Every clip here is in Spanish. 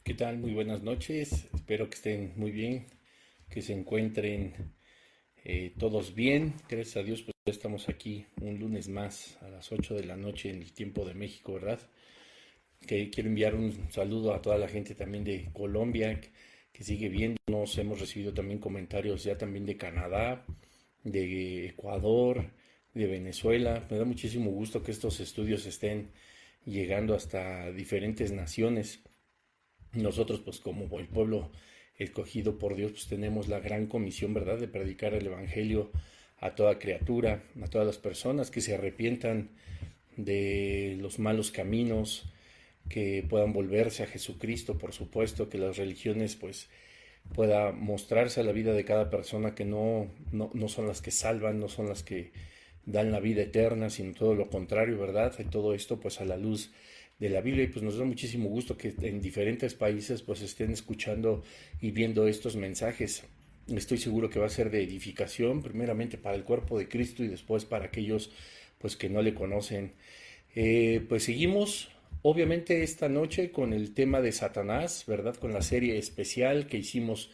¿Qué tal? Muy buenas noches. Espero que estén muy bien, que se encuentren todos bien. Gracias a Dios, pues ya estamos aquí un lunes más a las 8 de la noche en el tiempo de México, ¿verdad? Que quiero enviar un saludo a toda la gente también de Colombia que sigue viéndonos. Hemos recibido también comentarios ya también de Canadá, de Ecuador, de Venezuela. Me da muchísimo gusto que estos estudios estén llegando hasta diferentes naciones. Nosotros, pues como el pueblo escogido por Dios, pues tenemos la gran comisión, ¿verdad?, de predicar el Evangelio a toda criatura, a todas las personas que se arrepientan de los malos caminos, que puedan volverse a Jesucristo, por supuesto, que las religiones, pues, pueda mostrarse a la vida de cada persona que no son las que salvan, no son las que dan la vida eterna, sino todo lo contrario, ¿verdad? Y todo esto pues a la luz de la Biblia, y pues nos da muchísimo gusto que en diferentes países pues estén escuchando y viendo estos mensajes. Estoy seguro que va a ser de edificación, primeramente para el cuerpo de Cristo y después para aquellos pues que no le conocen. Pues seguimos obviamente esta noche con el tema de Satanás, ¿verdad? Con la serie especial que hicimos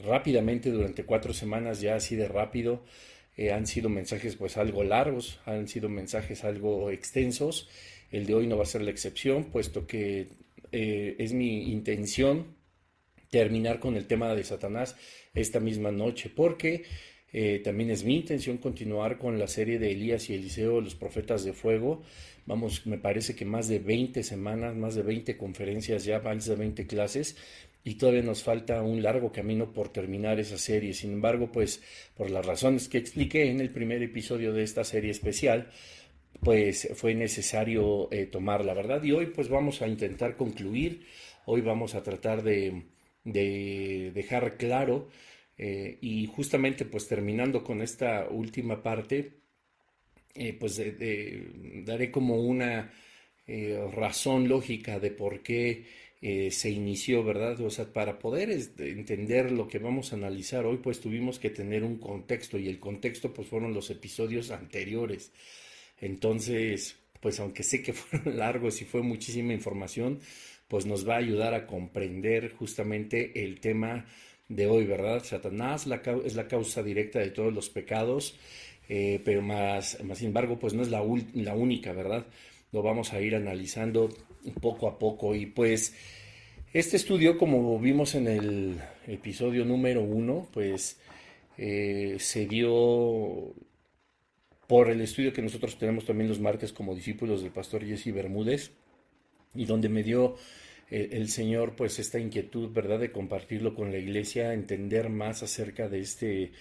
rápidamente durante 4 semanas, ya así de rápido. Han sido mensajes pues algo largos, han sido mensajes algo extensos. El de hoy no va a ser la excepción, puesto que es mi intención terminar con el tema de Satanás esta misma noche, porque también es mi intención continuar con la serie de Elías y Eliseo, los profetas de fuego. Vamos, me parece que más de 20 semanas, más de 20 conferencias ya, más de 20 clases, y todavía nos falta un largo camino por terminar esa serie. Sin embargo, pues por las razones que expliqué en el primer episodio de esta serie especial, pues fue necesario tomar la verdad. Y hoy pues vamos a intentar concluir, hoy vamos a tratar de dejar claro y justamente pues terminando con esta última parte, pues daré como una razón lógica de por qué se inició, ¿verdad? O sea, para poder entender lo que vamos a analizar hoy, pues tuvimos que tener un contexto, y el contexto pues fueron los episodios anteriores. Entonces, pues aunque sé que fueron largos y fue muchísima información, pues nos va a ayudar a comprender justamente el tema de hoy, ¿verdad? Satanás es la causa directa de todos los pecados, pero más sin embargo, pues no es la única, ¿verdad? Lo vamos a ir analizando poco a poco. Y pues este estudio, como vimos en el episodio número 1, pues se dio por el estudio que nosotros tenemos también los martes como discípulos del pastor Jesse Bermúdez, y donde me dio el Señor pues esta inquietud, ¿verdad?, de compartirlo con la iglesia, entender más acerca de este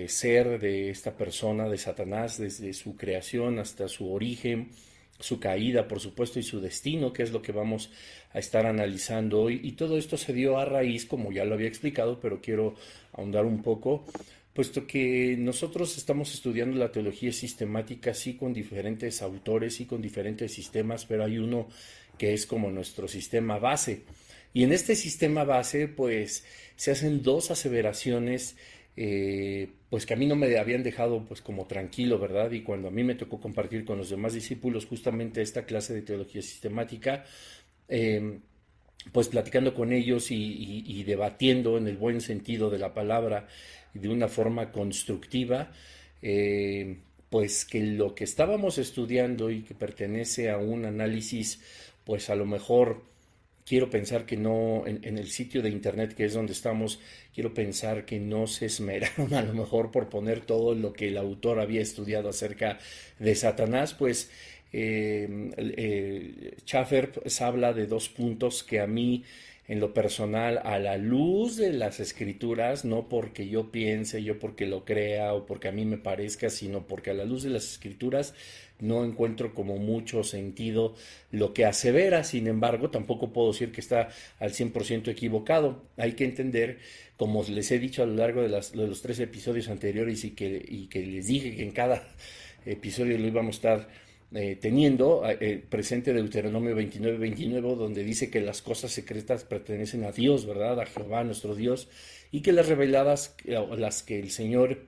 ser, de esta persona, de Satanás, desde su creación hasta su origen, su caída, por supuesto, y su destino, que es lo que vamos a estar analizando hoy. Y todo esto se dio a raíz, como ya lo había explicado, pero quiero ahondar un poco, puesto que nosotros estamos estudiando la teología sistemática, sí, con diferentes autores y con diferentes sistemas, pero hay uno que es como nuestro sistema base. Y en este sistema base, pues, se hacen dos aseveraciones, pues que a mí no me habían dejado pues como tranquilo, ¿verdad? Y cuando a mí me tocó compartir con los demás discípulos justamente esta clase de teología sistemática, eh, pues platicando con ellos y debatiendo en el buen sentido de la palabra y de una forma constructiva, pues que lo que estábamos estudiando y que pertenece a un análisis, pues a lo mejor quiero pensar que no, en el sitio de internet que es donde estamos, quiero pensar que no se esmeraron a lo mejor por poner todo lo que el autor había estudiado acerca de Satanás, pues Schaffer pues, habla de dos puntos que a mí, en lo personal, a la luz de las escrituras, no porque yo piense, yo porque lo crea o porque a mí me parezca, sino porque a la luz de las escrituras no encuentro como mucho sentido lo que asevera. Sin embargo, tampoco puedo decir que está al 100% equivocado. Hay que entender, como les he dicho a lo largo de los 3 episodios anteriores, y que les dije que en cada episodio lo íbamos a estar teniendo presente Deuteronomio 29:29, donde dice que las cosas secretas pertenecen a Dios, ¿verdad? A Jehová nuestro Dios, y que las reveladas, las que el Señor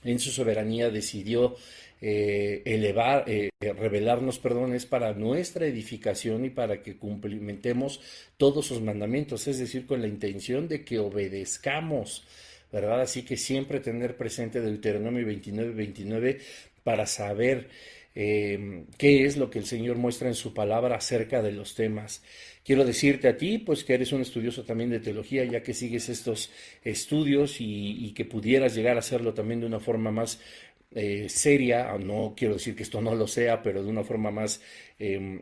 en su soberanía decidió revelarnos, perdón, es para nuestra edificación y para que cumplimentemos todos sus mandamientos, es decir, con la intención de que obedezcamos, ¿verdad? Así que siempre tener presente Deuteronomio 29:29 para saber qué es lo que el Señor muestra en su palabra acerca de los temas. Quiero decirte a ti, pues que eres un estudioso también de teología, ya que sigues estos estudios y que pudieras llegar a hacerlo también de una forma más seria, no quiero decir que esto no lo sea, pero de una forma más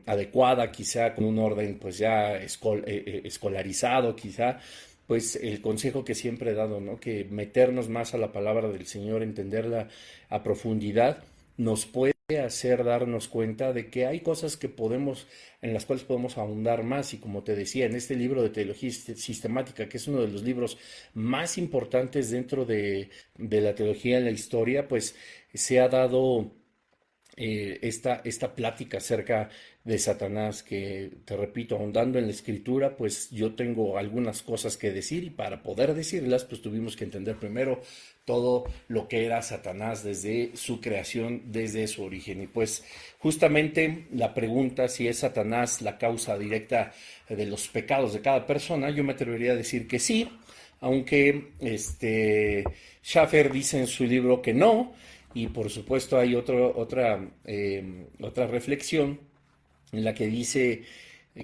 adecuada, quizá con un orden pues ya escolarizado, quizá, pues el consejo que siempre he dado, ¿no? Que meternos más a la palabra del Señor, entenderla a profundidad, nos puede hacer darnos cuenta de que hay cosas que podemos, en las cuales podemos ahondar más. Y como te decía, en este libro de Teología Sistemática, que es uno de los libros más importantes dentro de la teología en la historia, pues se ha dado esta plática acerca de Satanás, que te repito, ahondando en la escritura, pues yo tengo algunas cosas que decir, y para poder decirlas, pues tuvimos que entender primero todo lo que era Satanás desde su creación, desde su origen. Y pues justamente la pregunta si es Satanás la causa directa de los pecados de cada persona, yo me atrevería a decir que sí, aunque Schaffer dice en su libro que no. Y por supuesto hay otra reflexión en la que dice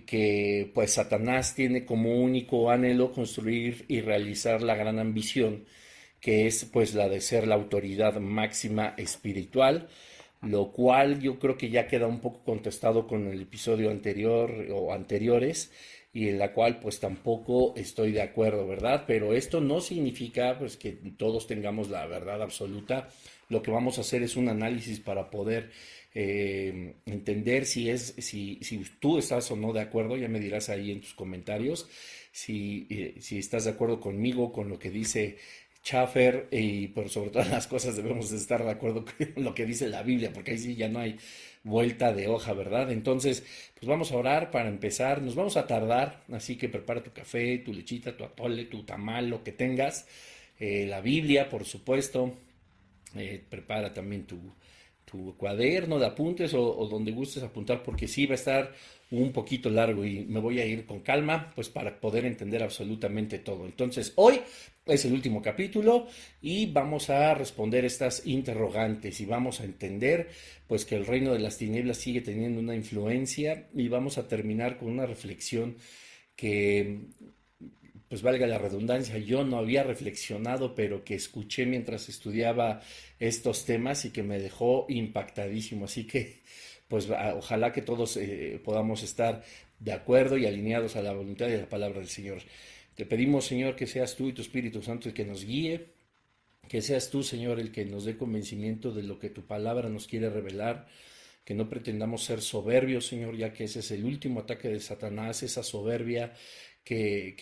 que pues Satanás tiene como único anhelo construir y realizar la gran ambición, que es pues la de ser la autoridad máxima espiritual, lo cual yo creo que ya queda un poco contestado con el episodio anterior o anteriores, y en la cual pues tampoco estoy de acuerdo, ¿verdad? Pero esto no significa pues que todos tengamos la verdad absoluta. Lo que vamos a hacer es un análisis para poder entender si tú estás o no de acuerdo. Ya me dirás ahí en tus comentarios si estás de acuerdo conmigo, con lo que dice Schaffer, y por sobre todas las cosas debemos de estar de acuerdo con lo que dice la Biblia, porque ahí sí ya no hay vuelta de hoja, ¿verdad? Entonces, pues vamos a orar para empezar. Nos vamos a tardar, así que prepara tu café, tu lechita, tu atole, tu tamal, lo que tengas. La Biblia, por supuesto. Prepara también tu cuaderno de apuntes o donde gustes apuntar, porque sí va a estar un poquito largo y me voy a ir con calma, pues para poder entender absolutamente todo. Entonces, hoy es el último capítulo y vamos a responder estas interrogantes y vamos a entender pues que el reino de las tinieblas sigue teniendo una influencia, y vamos a terminar con una reflexión que, pues valga la redundancia, yo no había reflexionado, pero que escuché mientras estudiaba estos temas y que me dejó impactadísimo. Así que, pues ojalá que todos podamos estar de acuerdo y alineados a la voluntad y a la palabra del Señor. Te pedimos, Señor, que seas tú y tu Espíritu Santo el que nos guíe, que seas tú, Señor, el que nos dé convencimiento de lo que tu palabra nos quiere revelar, que no pretendamos ser soberbios, Señor, ya que ese es el último ataque de Satanás, esa soberbia que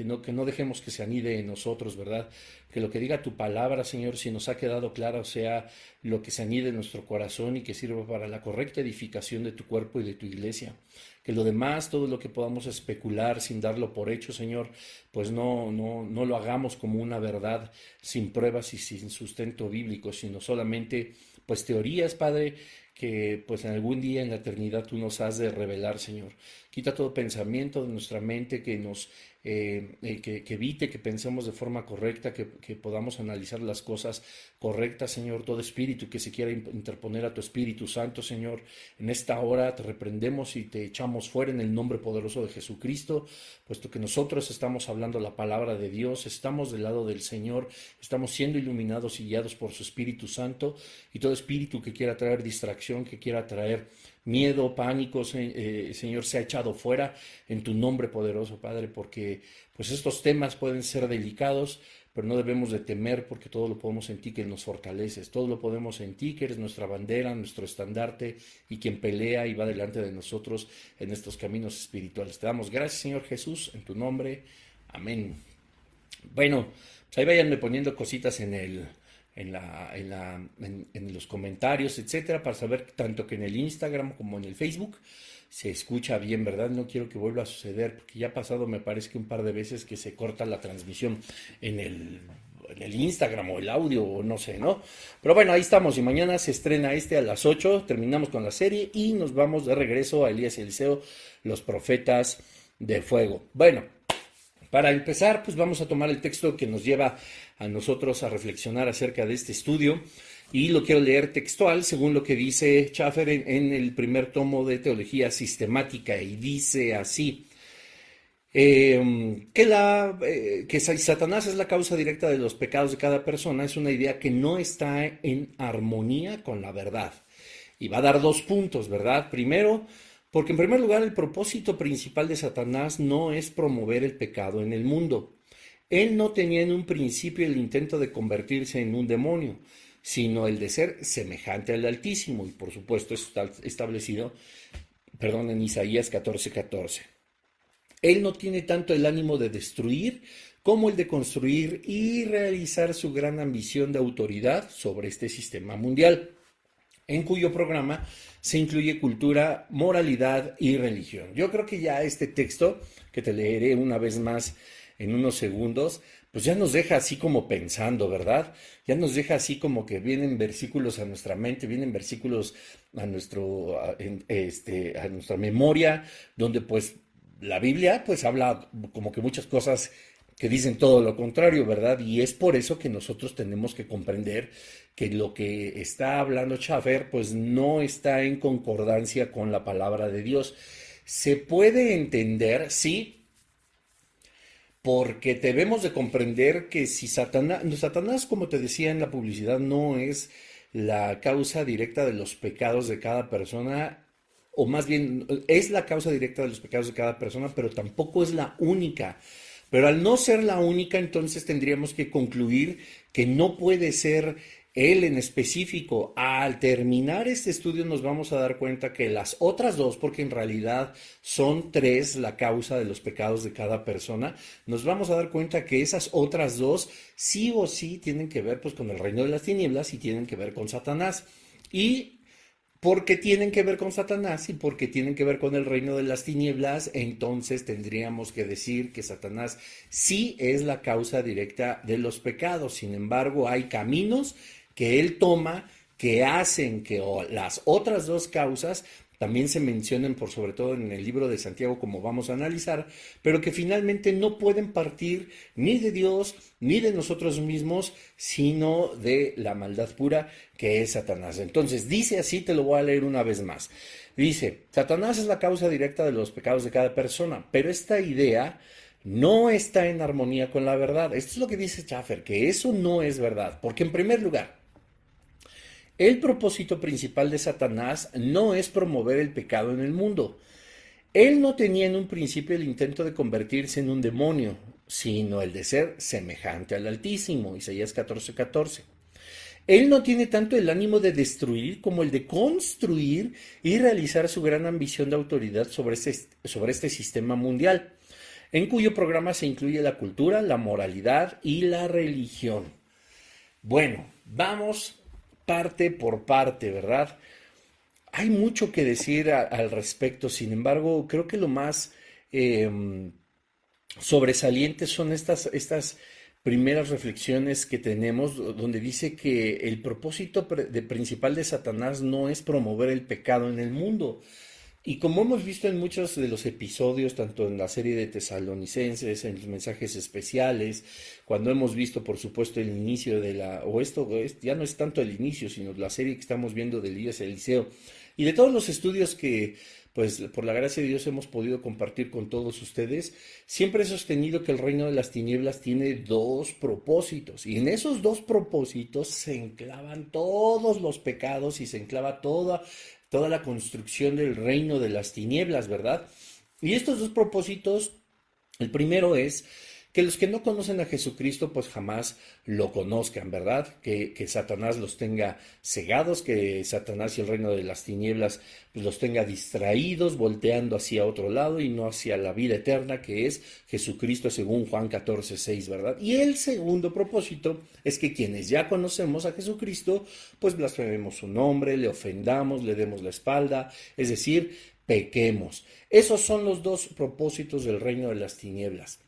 no dejemos que se anide en nosotros, ¿verdad? Que lo que diga tu palabra, Señor, si nos ha quedado claro, sea lo que se anide en nuestro corazón y que sirva para la correcta edificación de tu cuerpo y de tu iglesia. Que lo demás, todo lo que podamos especular sin darlo por hecho, Señor, pues no lo hagamos como una verdad sin pruebas y sin sustento bíblico, sino solamente pues teorías, Padre, que pues en algún día en la eternidad tú nos has de revelar, Señor. Quita todo pensamiento de nuestra mente que evite que pensemos de forma correcta, que podamos analizar las cosas correctas, Señor. Todo espíritu que se quiera interponer a tu Espíritu Santo, Señor, en esta hora te reprendemos y te echamos fuera en el nombre poderoso de Jesucristo, puesto que nosotros estamos hablando la palabra de Dios, estamos del lado del Señor, estamos siendo iluminados y guiados por su Espíritu Santo, y todo espíritu que quiera traer distracción, que quiera traer miedo, pánico, Señor, se ha echado fuera en tu nombre poderoso, Padre, porque pues estos temas pueden ser delicados, pero no debemos de temer, porque todo lo podemos en ti que nos fortaleces, todo lo podemos en ti que eres nuestra bandera, nuestro estandarte y quien pelea y va delante de nosotros en estos caminos espirituales. Te damos gracias, Señor Jesús, en tu nombre. Amén. Bueno, pues ahí váyanme poniendo cositas en los comentarios, etcétera, para saber tanto que en el Instagram como en el Facebook se escucha bien, ¿verdad? No quiero que vuelva a suceder, porque ya ha pasado, me parece que un par de veces que se corta la transmisión en el en el Instagram o el audio o no sé, ¿no? Pero bueno, ahí estamos y mañana se estrena a las 8, terminamos con la serie y nos vamos de regreso a Elías y Eliseo, los profetas de fuego. Bueno, para empezar, pues vamos a tomar el texto que nos lleva a nosotros a reflexionar acerca de este estudio y lo quiero leer textual según lo que dice Schaffer en el primer tomo de Teología Sistemática y dice así. Que Satanás es la causa directa de los pecados de cada persona es una idea que no está en armonía con la verdad. Y va a dar 2 puntos, ¿verdad? Primero, porque en primer lugar el propósito principal de Satanás no es promover el pecado en el mundo. Él no tenía en un principio el intento de convertirse en un demonio, sino el de ser semejante al Altísimo. Y por supuesto eso está establecido, en Isaías 14:14. Él no tiene tanto el ánimo de destruir como el de construir y realizar su gran ambición de autoridad sobre este sistema mundial, en cuyo programa se incluye cultura, moralidad y religión. Yo creo que ya este texto, que te leeré una vez más en unos segundos, pues ya nos deja así como pensando, ¿verdad? Ya nos deja así como que vienen versículos a nuestra mente, vienen versículos a nuestra memoria, donde pues la Biblia pues habla como que muchas cosas que dicen todo lo contrario, ¿verdad? Y es por eso que nosotros tenemos que comprender que lo que está hablando Schaffer pues no está en concordancia con la palabra de Dios. Se puede entender, sí, porque debemos de comprender que si Satanás, como te decía en la publicidad, no es la causa directa de los pecados de cada persona, o más bien es la causa directa de los pecados de cada persona, pero tampoco es la única. Pero al no ser la única, entonces tendríamos que concluir que no puede ser él en específico. Al terminar este estudio nos vamos a dar cuenta que las otras 2, porque en realidad son 3 la causa de los pecados de cada persona, nos vamos a dar cuenta que esas otras 2 sí o sí tienen que ver pues con el reino de las tinieblas y tienen que ver con Satanás. Y porque tienen que ver con Satanás y porque tienen que ver con el reino de las tinieblas, entonces tendríamos que decir que Satanás sí es la causa directa de los pecados. Sin embargo, hay caminos que él toma que hacen que las otras 2 causas también se mencionen, por sobre todo en el libro de Santiago, como vamos a analizar, pero que finalmente no pueden partir ni de Dios ni de nosotros mismos, sino de la maldad pura que es Satanás. Entonces dice así, te lo voy a leer una vez más. Dice, Satanás es la causa directa de los pecados de cada persona, pero esta idea no está en armonía con la verdad. Esto es lo que dice Schaffer, que eso no es verdad, porque en primer lugar, el propósito principal de Satanás no es promover el pecado en el mundo. Él no tenía en un principio el intento de convertirse en un demonio, sino el de ser semejante al Altísimo, Isaías 14:14. Él no tiene tanto el ánimo de destruir como el de construir y realizar su gran ambición de autoridad sobre este sistema mundial, en cuyo programa se incluye la cultura, la moralidad y la religión. Bueno, vamos parte por parte, ¿verdad? Hay mucho que decir al respecto, sin embargo, creo que lo más sobresaliente son estas primeras reflexiones que tenemos, donde dice que el propósito principal de Satanás no es promover el pecado en el mundo. Y como hemos visto en muchos de los episodios, tanto en la serie de Tesalonicenses, en los mensajes especiales, cuando hemos visto, por supuesto, el inicio ya no es tanto el inicio, sino la serie que estamos viendo de Elías y Eliseo, y de todos los estudios que, pues, por la gracia de Dios hemos podido compartir con todos ustedes, siempre he sostenido que el reino de las tinieblas tiene 2 propósitos, y en esos 2 propósitos se enclavan todos los pecados y se enclava toda la construcción del reino de las tinieblas, ¿verdad? Y estos 2 propósitos, el primero es que los que no conocen a Jesucristo pues jamás lo conozcan, ¿verdad? Que Satanás los tenga cegados, que Satanás y el reino de las tinieblas pues los tenga distraídos, volteando hacia otro lado y no hacia la vida eterna que es Jesucristo según Juan 14:6, ¿verdad? Y el segundo propósito es que quienes ya conocemos a Jesucristo pues blasfememos su nombre, le ofendamos, le demos la espalda, es decir, pequemos. Esos son los 2 propósitos del reino de las tinieblas.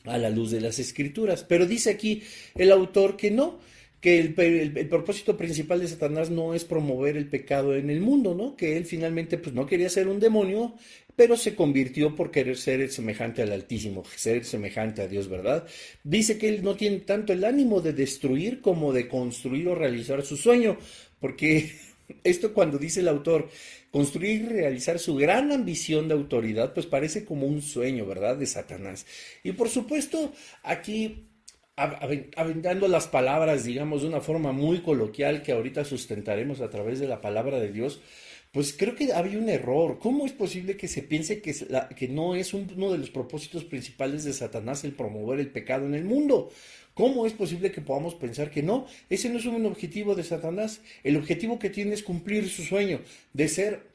a la luz de las escrituras. Pero dice aquí el autor que no, que el propósito principal de Satanás no es promover el pecado en el mundo, ¿no? Que él finalmente pues no quería ser un demonio, pero se convirtió por querer ser semejante al Altísimo, ser semejante a Dios, ¿verdad? Dice que él no tiene tanto el ánimo de destruir como de construir o realizar su sueño, porque esto cuando dice el autor, construir y realizar su gran ambición de autoridad, pues parece como un sueño, ¿verdad? De Satanás. Y por supuesto, aquí aventando las palabras, digamos, de una forma muy coloquial que ahorita sustentaremos a través de la palabra de Dios, pues creo que había un error. ¿Cómo es posible que se piense que no es uno de los propósitos principales de Satanás el promover el pecado en el mundo? ¿Cómo es posible que podamos pensar que no? Ese no es un objetivo de Satanás. El objetivo que tiene es cumplir su sueño de ser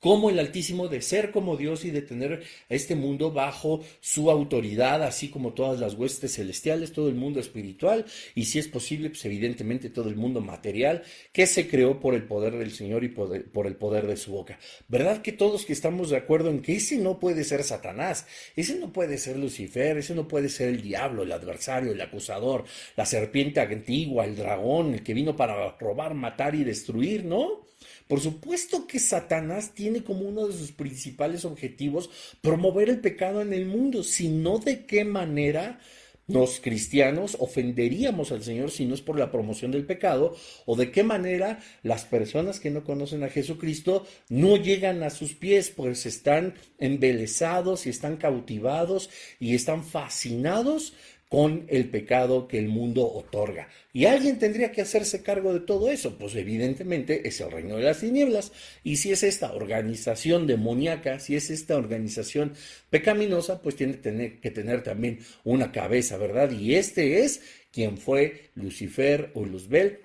como el Altísimo, de ser como Dios y de tener a este mundo bajo su autoridad, así como todas las huestes celestiales, todo el mundo espiritual y si es posible, pues evidentemente todo el mundo material que se creó por el poder del Señor y por el poder de su boca. ¿Verdad que todos que estamos de acuerdo en que ese no puede ser Satanás, ese no puede ser Lucifer, ese no puede ser el diablo, el adversario, el acusador, la serpiente antigua, el dragón, el que vino para robar, matar y destruir, ¿no? Por supuesto que Satanás tiene como uno de sus principales objetivos promover el pecado en el mundo, si no, ¿de qué manera los cristianos ofenderíamos al Señor si no es por la promoción del pecado? ¿O de qué manera las personas que no conocen a Jesucristo no llegan a sus pies, pues están embelesados y están cautivados y están fascinados con el pecado que el mundo otorga? Y alguien tendría que hacerse cargo de todo eso, pues evidentemente es el reino de las tinieblas. Y si es esta organización demoníaca, si es esta organización pecaminosa, pues tiene que tener también una cabeza, ¿verdad? Y este es quien fue Lucifer o Luzbel,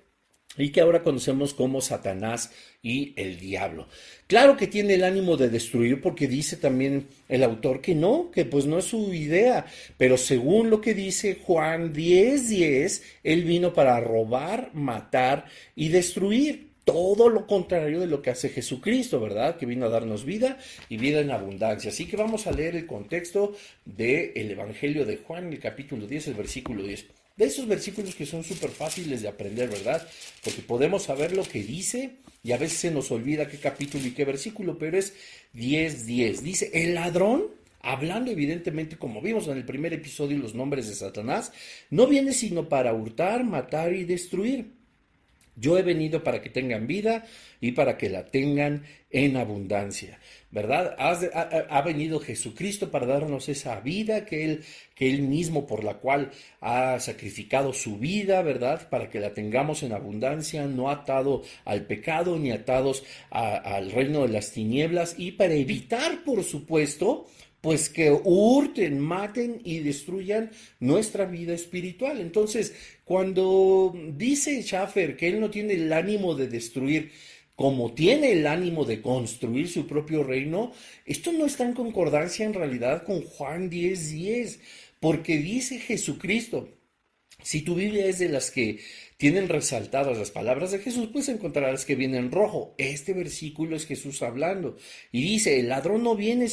y que ahora conocemos como Satanás y el diablo. Claro que tiene el ánimo de destruir, porque dice también el autor que no, que pues no es su idea, pero según lo que dice Juan 10:10, él vino para robar, matar y destruir. Todo lo contrario de lo que hace Jesucristo, ¿verdad? Que vino a darnos vida y vida en abundancia. Así que vamos a leer el contexto del Evangelio de Juan, el capítulo 10, el versículo 10. De esos versículos que son súper fáciles de aprender, ¿verdad? Porque podemos saber lo que dice y a veces se nos olvida qué capítulo y qué versículo, pero es 10:10. Dice, el ladrón, hablando evidentemente, como vimos en el primer episodio, los nombres de Satanás, no viene sino para hurtar, matar y destruir. Yo he venido para que tengan vida y para que la tengan en abundancia, ¿verdad? Ha venido Jesucristo para darnos esa vida que él mismo, por la cual ha sacrificado su vida, ¿verdad? Para que la tengamos en abundancia, no atado al pecado ni atados al reino de las tinieblas, y para evitar, por supuesto, pues que hurten, maten y destruyan nuestra vida espiritual. Entonces, cuando dice Schaffer que él no tiene el ánimo de destruir, como tiene el ánimo de construir su propio reino, esto no está en concordancia en realidad con Juan 10:10, porque dice Jesucristo, si tu Biblia es de las que tienen resaltadas las palabras de Jesús, pues encontrarás que viene en rojo. Este versículo es Jesús hablando. Y dice, el ladrón no viene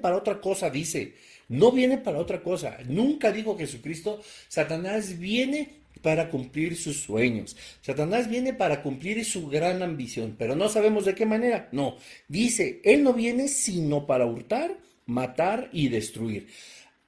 para otra cosa, dice. No viene para otra cosa. Nunca dijo Jesucristo, Satanás viene para cumplir sus sueños. Satanás viene para cumplir su gran ambición, pero no sabemos de qué manera. No, dice, él no viene sino para hurtar, matar y destruir.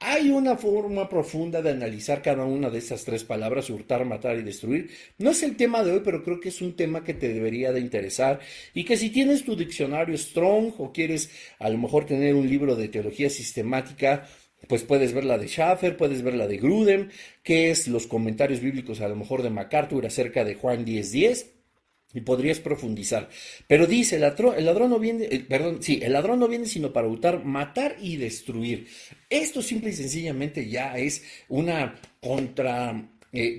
Hay una forma profunda de analizar cada una de esas tres palabras, hurtar, matar y destruir. No es el tema de hoy, pero creo que es un tema que te debería de interesar y que si tienes tu diccionario Strong o quieres a lo mejor tener un libro de teología sistemática, pues puedes ver la de Schaffer, puedes ver la de Grudem, que es los comentarios bíblicos a lo mejor de MacArthur acerca de Juan 10:10. Y podrías profundizar. Pero dice, el ladrón no viene, el ladrón no viene sino para hurtar, matar y destruir. Esto simple y sencillamente ya es una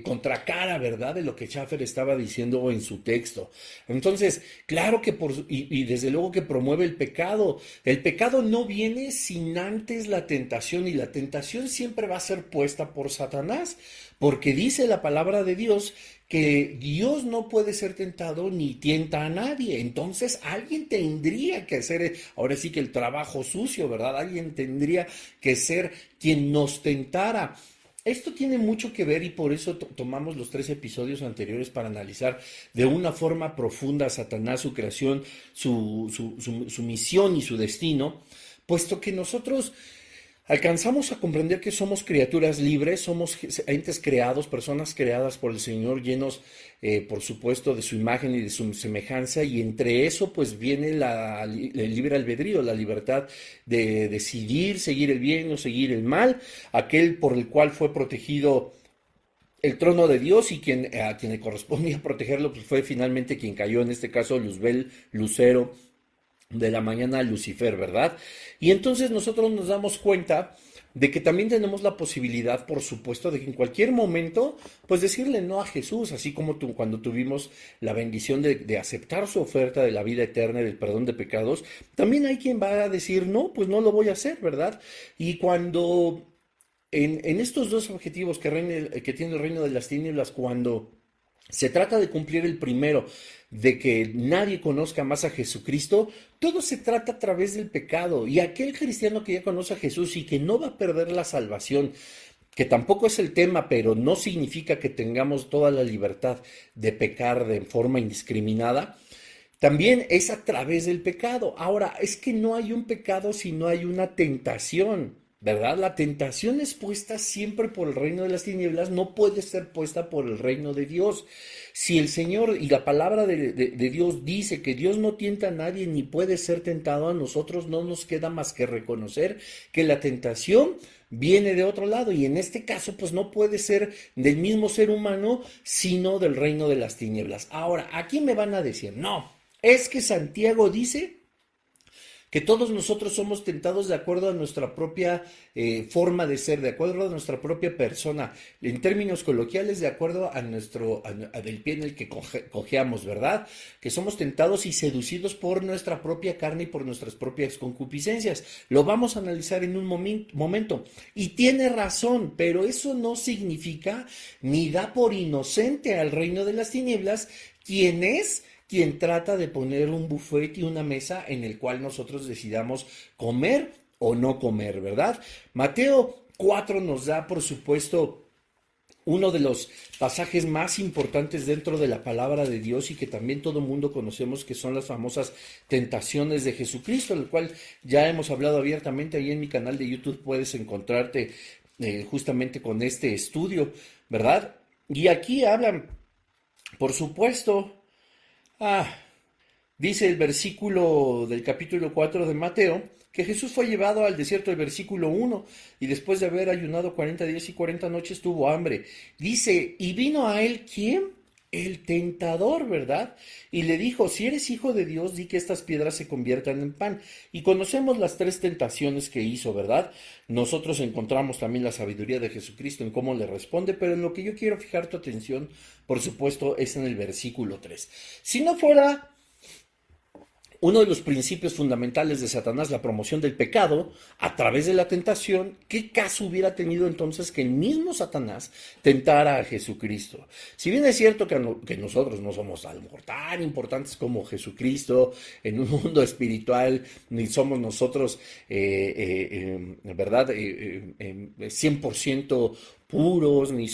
contracara, ¿verdad?, de lo que Schaffer estaba diciendo en su texto. Entonces, claro que y desde luego que promueve el pecado. El pecado no viene sin antes la tentación, y la tentación siempre va a ser puesta por Satanás, porque dice la palabra de Dios que Dios no puede ser tentado ni tienta a nadie. Entonces alguien tendría que hacer, ahora sí que el trabajo sucio, ¿verdad? Alguien tendría que ser quien nos tentara. Esto tiene mucho que ver, y por eso tomamos los 3 episodios anteriores para analizar de una forma profunda a Satanás, su creación, su misión y su destino, puesto que nosotros alcanzamos a comprender que somos criaturas libres, somos entes creados, personas creadas por el Señor, llenos, por supuesto, de su imagen y de su semejanza, y entre eso pues viene el libre albedrío, la libertad de decidir seguir el bien o seguir el mal, aquel por el cual fue protegido el trono de Dios, y a quien le correspondía protegerlo pues fue finalmente quien cayó, en este caso Luzbel, Lucero de la mañana, Lucifer, ¿verdad? Y entonces nosotros nos damos cuenta de que también tenemos la posibilidad, por supuesto, de que en cualquier momento, pues decirle no a Jesús, así como cuando tuvimos la bendición de aceptar su oferta de la vida eterna y del perdón de pecados, también hay quien va a decir no, pues no lo voy a hacer, ¿verdad? Y cuando en estos dos objetivos que tiene el reino de las tinieblas, cuando se trata de cumplir el primero, de que nadie conozca más a Jesucristo, todo se trata a través del pecado. Y aquel cristiano que ya conoce a Jesús y que no va a perder la salvación, que tampoco es el tema, pero no significa que tengamos toda la libertad de pecar de forma indiscriminada, también es a través del pecado. Ahora, es que no hay un pecado si no hay una tentación, ¿verdad? La tentación es puesta siempre por el reino de las tinieblas, no puede ser puesta por el reino de Dios. Si el Señor y la palabra de Dios dice que Dios no tienta a nadie ni puede ser tentado, a nosotros no nos queda más que reconocer que la tentación viene de otro lado, y en este caso pues no puede ser del mismo ser humano, sino del reino de las tinieblas. Ahora, aquí me van a decir, no, es que Santiago dice que todos nosotros somos tentados de acuerdo a nuestra propia forma de ser, de acuerdo a nuestra propia persona, en términos coloquiales, de acuerdo a del pie en el que cojeamos, ¿verdad? Que somos tentados y seducidos por nuestra propia carne y por nuestras propias concupiscencias. Lo vamos a analizar en un momento. Y tiene razón, pero eso no significa ni da por inocente al reino de las tinieblas quien trata de poner un buffet y una mesa en el cual nosotros decidamos comer o no comer, ¿verdad? Mateo 4 nos da, por supuesto, uno de los pasajes más importantes dentro de la palabra de Dios, y que también todo el mundo conocemos, que son las famosas tentaciones de Jesucristo, el cual ya hemos hablado abiertamente. Ahí en mi canal de YouTube puedes encontrarte justamente con este estudio, ¿verdad? Y aquí hablan, por supuesto, dice el versículo del capítulo 4 de Mateo, que Jesús fue llevado al desierto, el versículo 1, y después de haber ayunado 40 días y 40 noches tuvo hambre. Dice, y vino a él, ¿quién? El tentador, ¿verdad? Y le dijo, si eres hijo de Dios, di que estas piedras se conviertan en pan. Y conocemos las 3 tentaciones que hizo, ¿verdad? Nosotros encontramos también la sabiduría de Jesucristo en cómo le responde, pero en lo que yo quiero fijar tu atención, por supuesto, es en el versículo 3. Si no fuera uno de los principios fundamentales de Satanás, la promoción del pecado a través de la tentación, ¿qué caso hubiera tenido entonces que el mismo Satanás tentara a Jesucristo? Si bien es cierto que nosotros no somos a lo mejor tan importantes como Jesucristo en un mundo espiritual, ni somos nosotros, ¿verdad? 100% puros, ni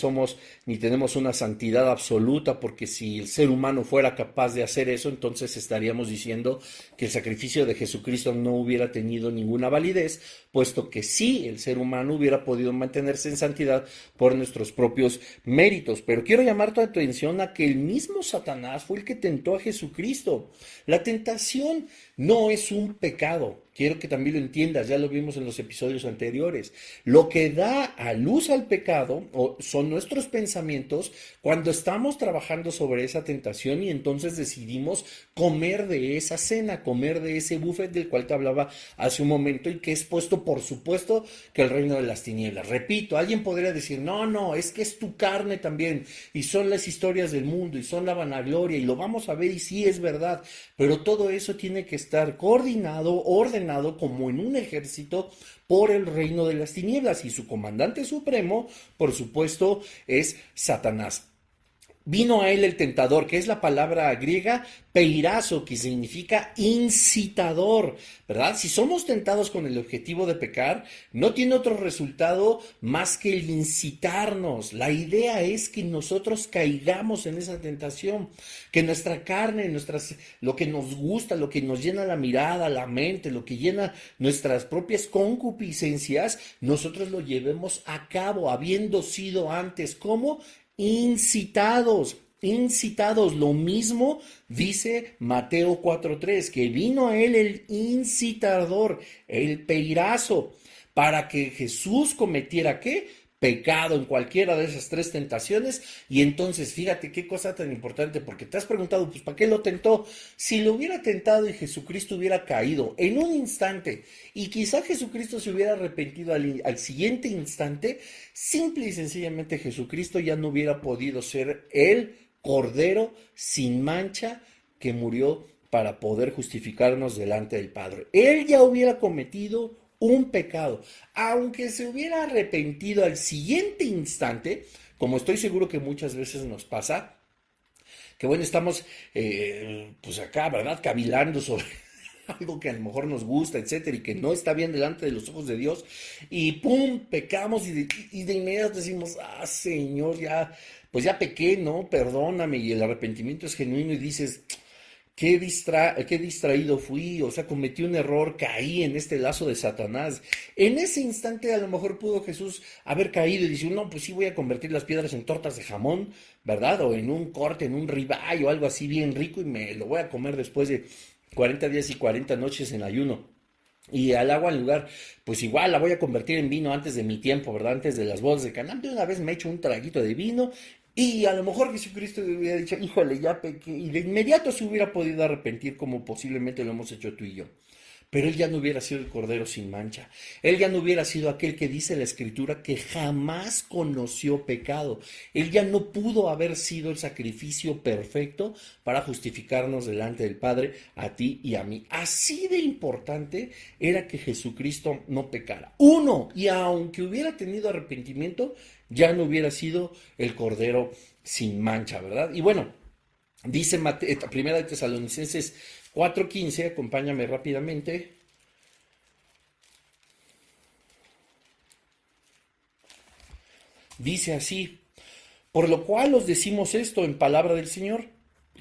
tenemos una santidad absoluta, porque si el ser humano fuera capaz de hacer eso, entonces estaríamos diciendo que el sacrificio de Jesucristo no hubiera tenido ninguna validez, puesto que sí, el ser humano hubiera podido mantenerse en santidad por nuestros propios méritos. Pero quiero llamar tu atención a que el mismo Satanás fue el que tentó a Jesucristo. La tentación no es un pecado. quiero que también lo entiendas, ya lo vimos en los episodios anteriores. Lo que da a luz al pecado son nuestros pensamientos cuando estamos trabajando sobre esa tentación y entonces decidimos comer de esa cena, comer de ese buffet del cual te hablaba hace un momento y que es puesto, por supuesto, que el reino de las tinieblas. Repito, alguien podría decir, no, es que es tu carne también y son las historias del mundo y son la vanagloria y lo vamos a ver y sí es verdad, pero todo eso tiene que estar coordinado, ordenado como en un ejército por el reino de las tinieblas y su comandante supremo, por supuesto, es Satanás. Vino a él el tentador, que es la palabra griega peirazo, que significa incitador, ¿verdad? Si somos tentados con el objetivo de pecar, no tiene otro resultado más que el incitarnos. La idea es que nosotros caigamos en esa tentación, que nuestra carne, lo que nos gusta, lo que nos llena la mirada, la mente, lo que llena nuestras propias concupiscencias, nosotros lo llevemos a cabo, habiendo sido antes como incitados, lo mismo dice Mateo 4:3, que vino a él el incitador, el peirazo, para que Jesús cometiera ¿qué? Pecado en cualquiera de esas tres tentaciones. Y entonces fíjate qué cosa tan importante, porque te has preguntado, pues ¿para qué lo tentó? Si lo hubiera tentado y Jesucristo hubiera caído en un instante y quizá Jesucristo se hubiera arrepentido al siguiente instante, simple y sencillamente Jesucristo ya no hubiera podido ser el Cordero sin mancha que murió para poder justificarnos delante del Padre. Él ya hubiera cometido un pecado, aunque se hubiera arrepentido al siguiente instante, como estoy seguro que muchas veces nos pasa, que bueno, estamos pues acá, ¿verdad? Cavilando sobre algo que a lo mejor nos gusta, etcétera, y que no está bien delante de los ojos de Dios, y ¡pum! Pecamos y de inmediato decimos, Señor, pues ya pequé, ¿no? Perdóname, y el arrepentimiento es genuino y dices, qué distraído fui, o sea, cometí un error, caí en este lazo de Satanás. En ese instante a lo mejor pudo Jesús haber caído y decir, no, pues sí voy a convertir las piedras en tortas de jamón, ¿verdad? O en un corte, en un ribeye o algo así bien rico y me lo voy a comer después de 40 días y 40 noches en ayuno. Y al agua en lugar, pues igual la voy a convertir en vino antes de mi tiempo, ¿verdad? Antes de las bodas de Caná. De una vez me echo un traguito de vino y a lo mejor Jesucristo hubiera dicho, híjole, ya pequé. Y de inmediato se hubiera podido arrepentir como posiblemente lo hemos hecho tú y yo. Pero él ya no hubiera sido el Cordero sin mancha. Él ya no hubiera sido aquel que dice la Escritura que jamás conoció pecado. Él ya no pudo haber sido el sacrificio perfecto para justificarnos delante del Padre, a ti y a mí. Así de importante era que Jesucristo no pecara. Uno, y aunque hubiera tenido arrepentimiento, ya no hubiera sido el Cordero sin mancha, ¿verdad? Y bueno, dice Primera de Tesalonicenses 4:15, acompáñame rápidamente. Dice así, por lo cual os decimos esto en palabra del Señor,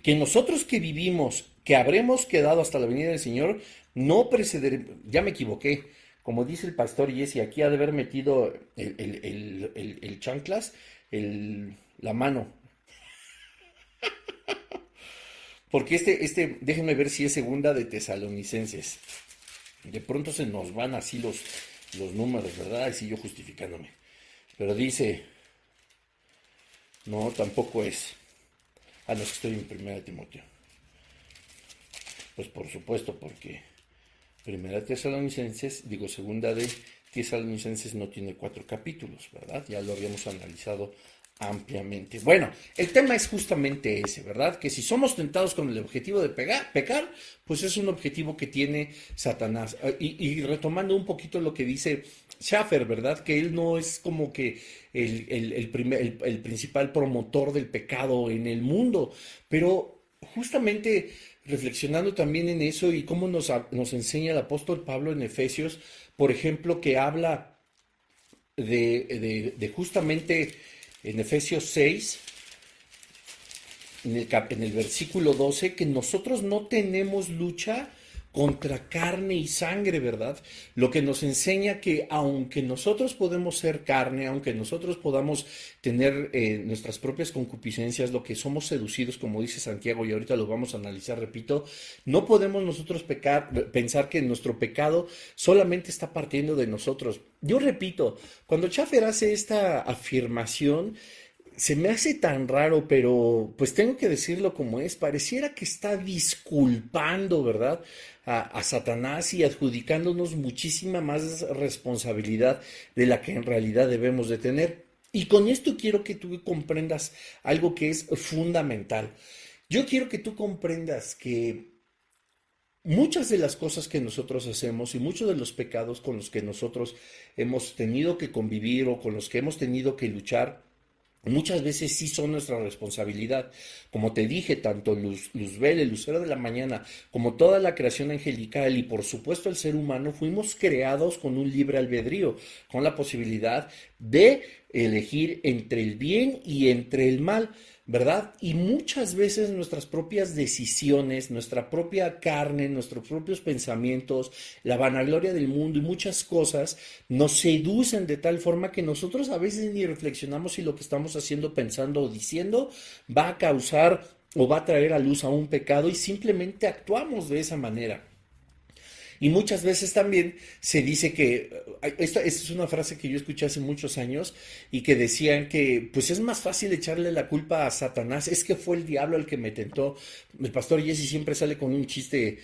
que nosotros que vivimos, que habremos quedado hasta la venida del Señor, no precederemos, ya me equivoqué, como dice el pastor Jesse, aquí ha de haber metido el chanclas, la mano. Porque déjenme ver si es segunda de Tesalonicenses. De pronto se nos van así los números, ¿verdad? Así yo justificándome. Pero dice, no, tampoco es. No, es que estoy en Primera de Timoteo. Pues por supuesto, porque Primera de Tesalonicenses, segunda de Tesalonicenses no tiene 4 capítulos, ¿verdad? Ya lo habíamos analizado ampliamente. Bueno, el tema es justamente ese, ¿verdad? Que si somos tentados con el objetivo de pecar, pues es un objetivo que tiene Satanás. Y retomando un poquito lo que dice Schaffer, ¿verdad? Que él no es como que el principal promotor del pecado en el mundo, pero justamente reflexionando también en eso y cómo nos enseña el apóstol Pablo en Efesios, por ejemplo, que habla de justamente en Efesios 6, en el versículo 12, que nosotros no tenemos lucha contra carne y sangre, ¿verdad? Lo que nos enseña que aunque nosotros podemos ser carne, aunque nosotros podamos tener nuestras propias concupiscencias, lo que somos seducidos, como dice Santiago, y ahorita lo vamos a analizar, repito, no podemos nosotros pensar que nuestro pecado solamente está partiendo de nosotros. Yo repito, cuando Schaffer hace esta afirmación, se me hace tan raro, pero pues tengo que decirlo como es. Pareciera que está disculpando, ¿verdad? A Satanás y adjudicándonos muchísima más responsabilidad de la que en realidad debemos de tener. Y con esto quiero que tú comprendas algo que es fundamental. Yo quiero que tú comprendas que muchas de las cosas que nosotros hacemos y muchos de los pecados con los que nosotros hemos tenido que convivir o con los que hemos tenido que luchar, muchas veces sí son nuestra responsabilidad. Como te dije, tanto Luzbel, el lucero de la mañana, como toda la creación angelical y por supuesto el ser humano, fuimos creados con un libre albedrío, con la posibilidad de elegir entre el bien y entre el mal, ¿verdad? Y muchas veces nuestras propias decisiones, nuestra propia carne, nuestros propios pensamientos, la vanagloria del mundo y muchas cosas nos seducen de tal forma que nosotros a veces ni reflexionamos si lo que estamos haciendo, pensando o diciendo va a causar o va a traer a luz a un pecado y simplemente actuamos de esa manera. Y muchas veces también se dice que, esta es una frase que yo escuché hace muchos años y que decían que pues es más fácil echarle la culpa a Satanás, es que fue el diablo el que me tentó. El pastor Jesse siempre sale con un chiste,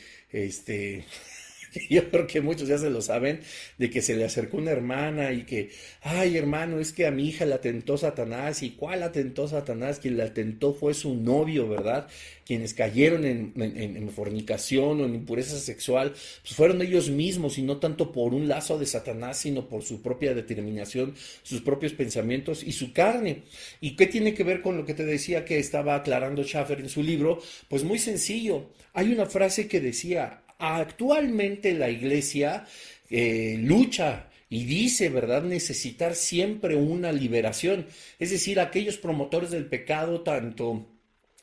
yo creo que muchos ya se lo saben, de que se le acercó una hermana y que, ay hermano, es que a mi hija la tentó Satanás. ¿Y cuál la tentó Satanás? Quien la tentó fue su novio, ¿verdad? Quienes cayeron en fornicación o en impureza sexual, pues fueron ellos mismos y no tanto por un lazo de Satanás, sino por su propia determinación, sus propios pensamientos y su carne. ¿Y qué tiene que ver con lo que te decía que estaba aclarando Schaffer en su libro? Pues muy sencillo. Hay una frase que decía: actualmente la iglesia lucha y dice, ¿verdad?, necesitar siempre una liberación. Es decir, aquellos promotores del pecado, tanto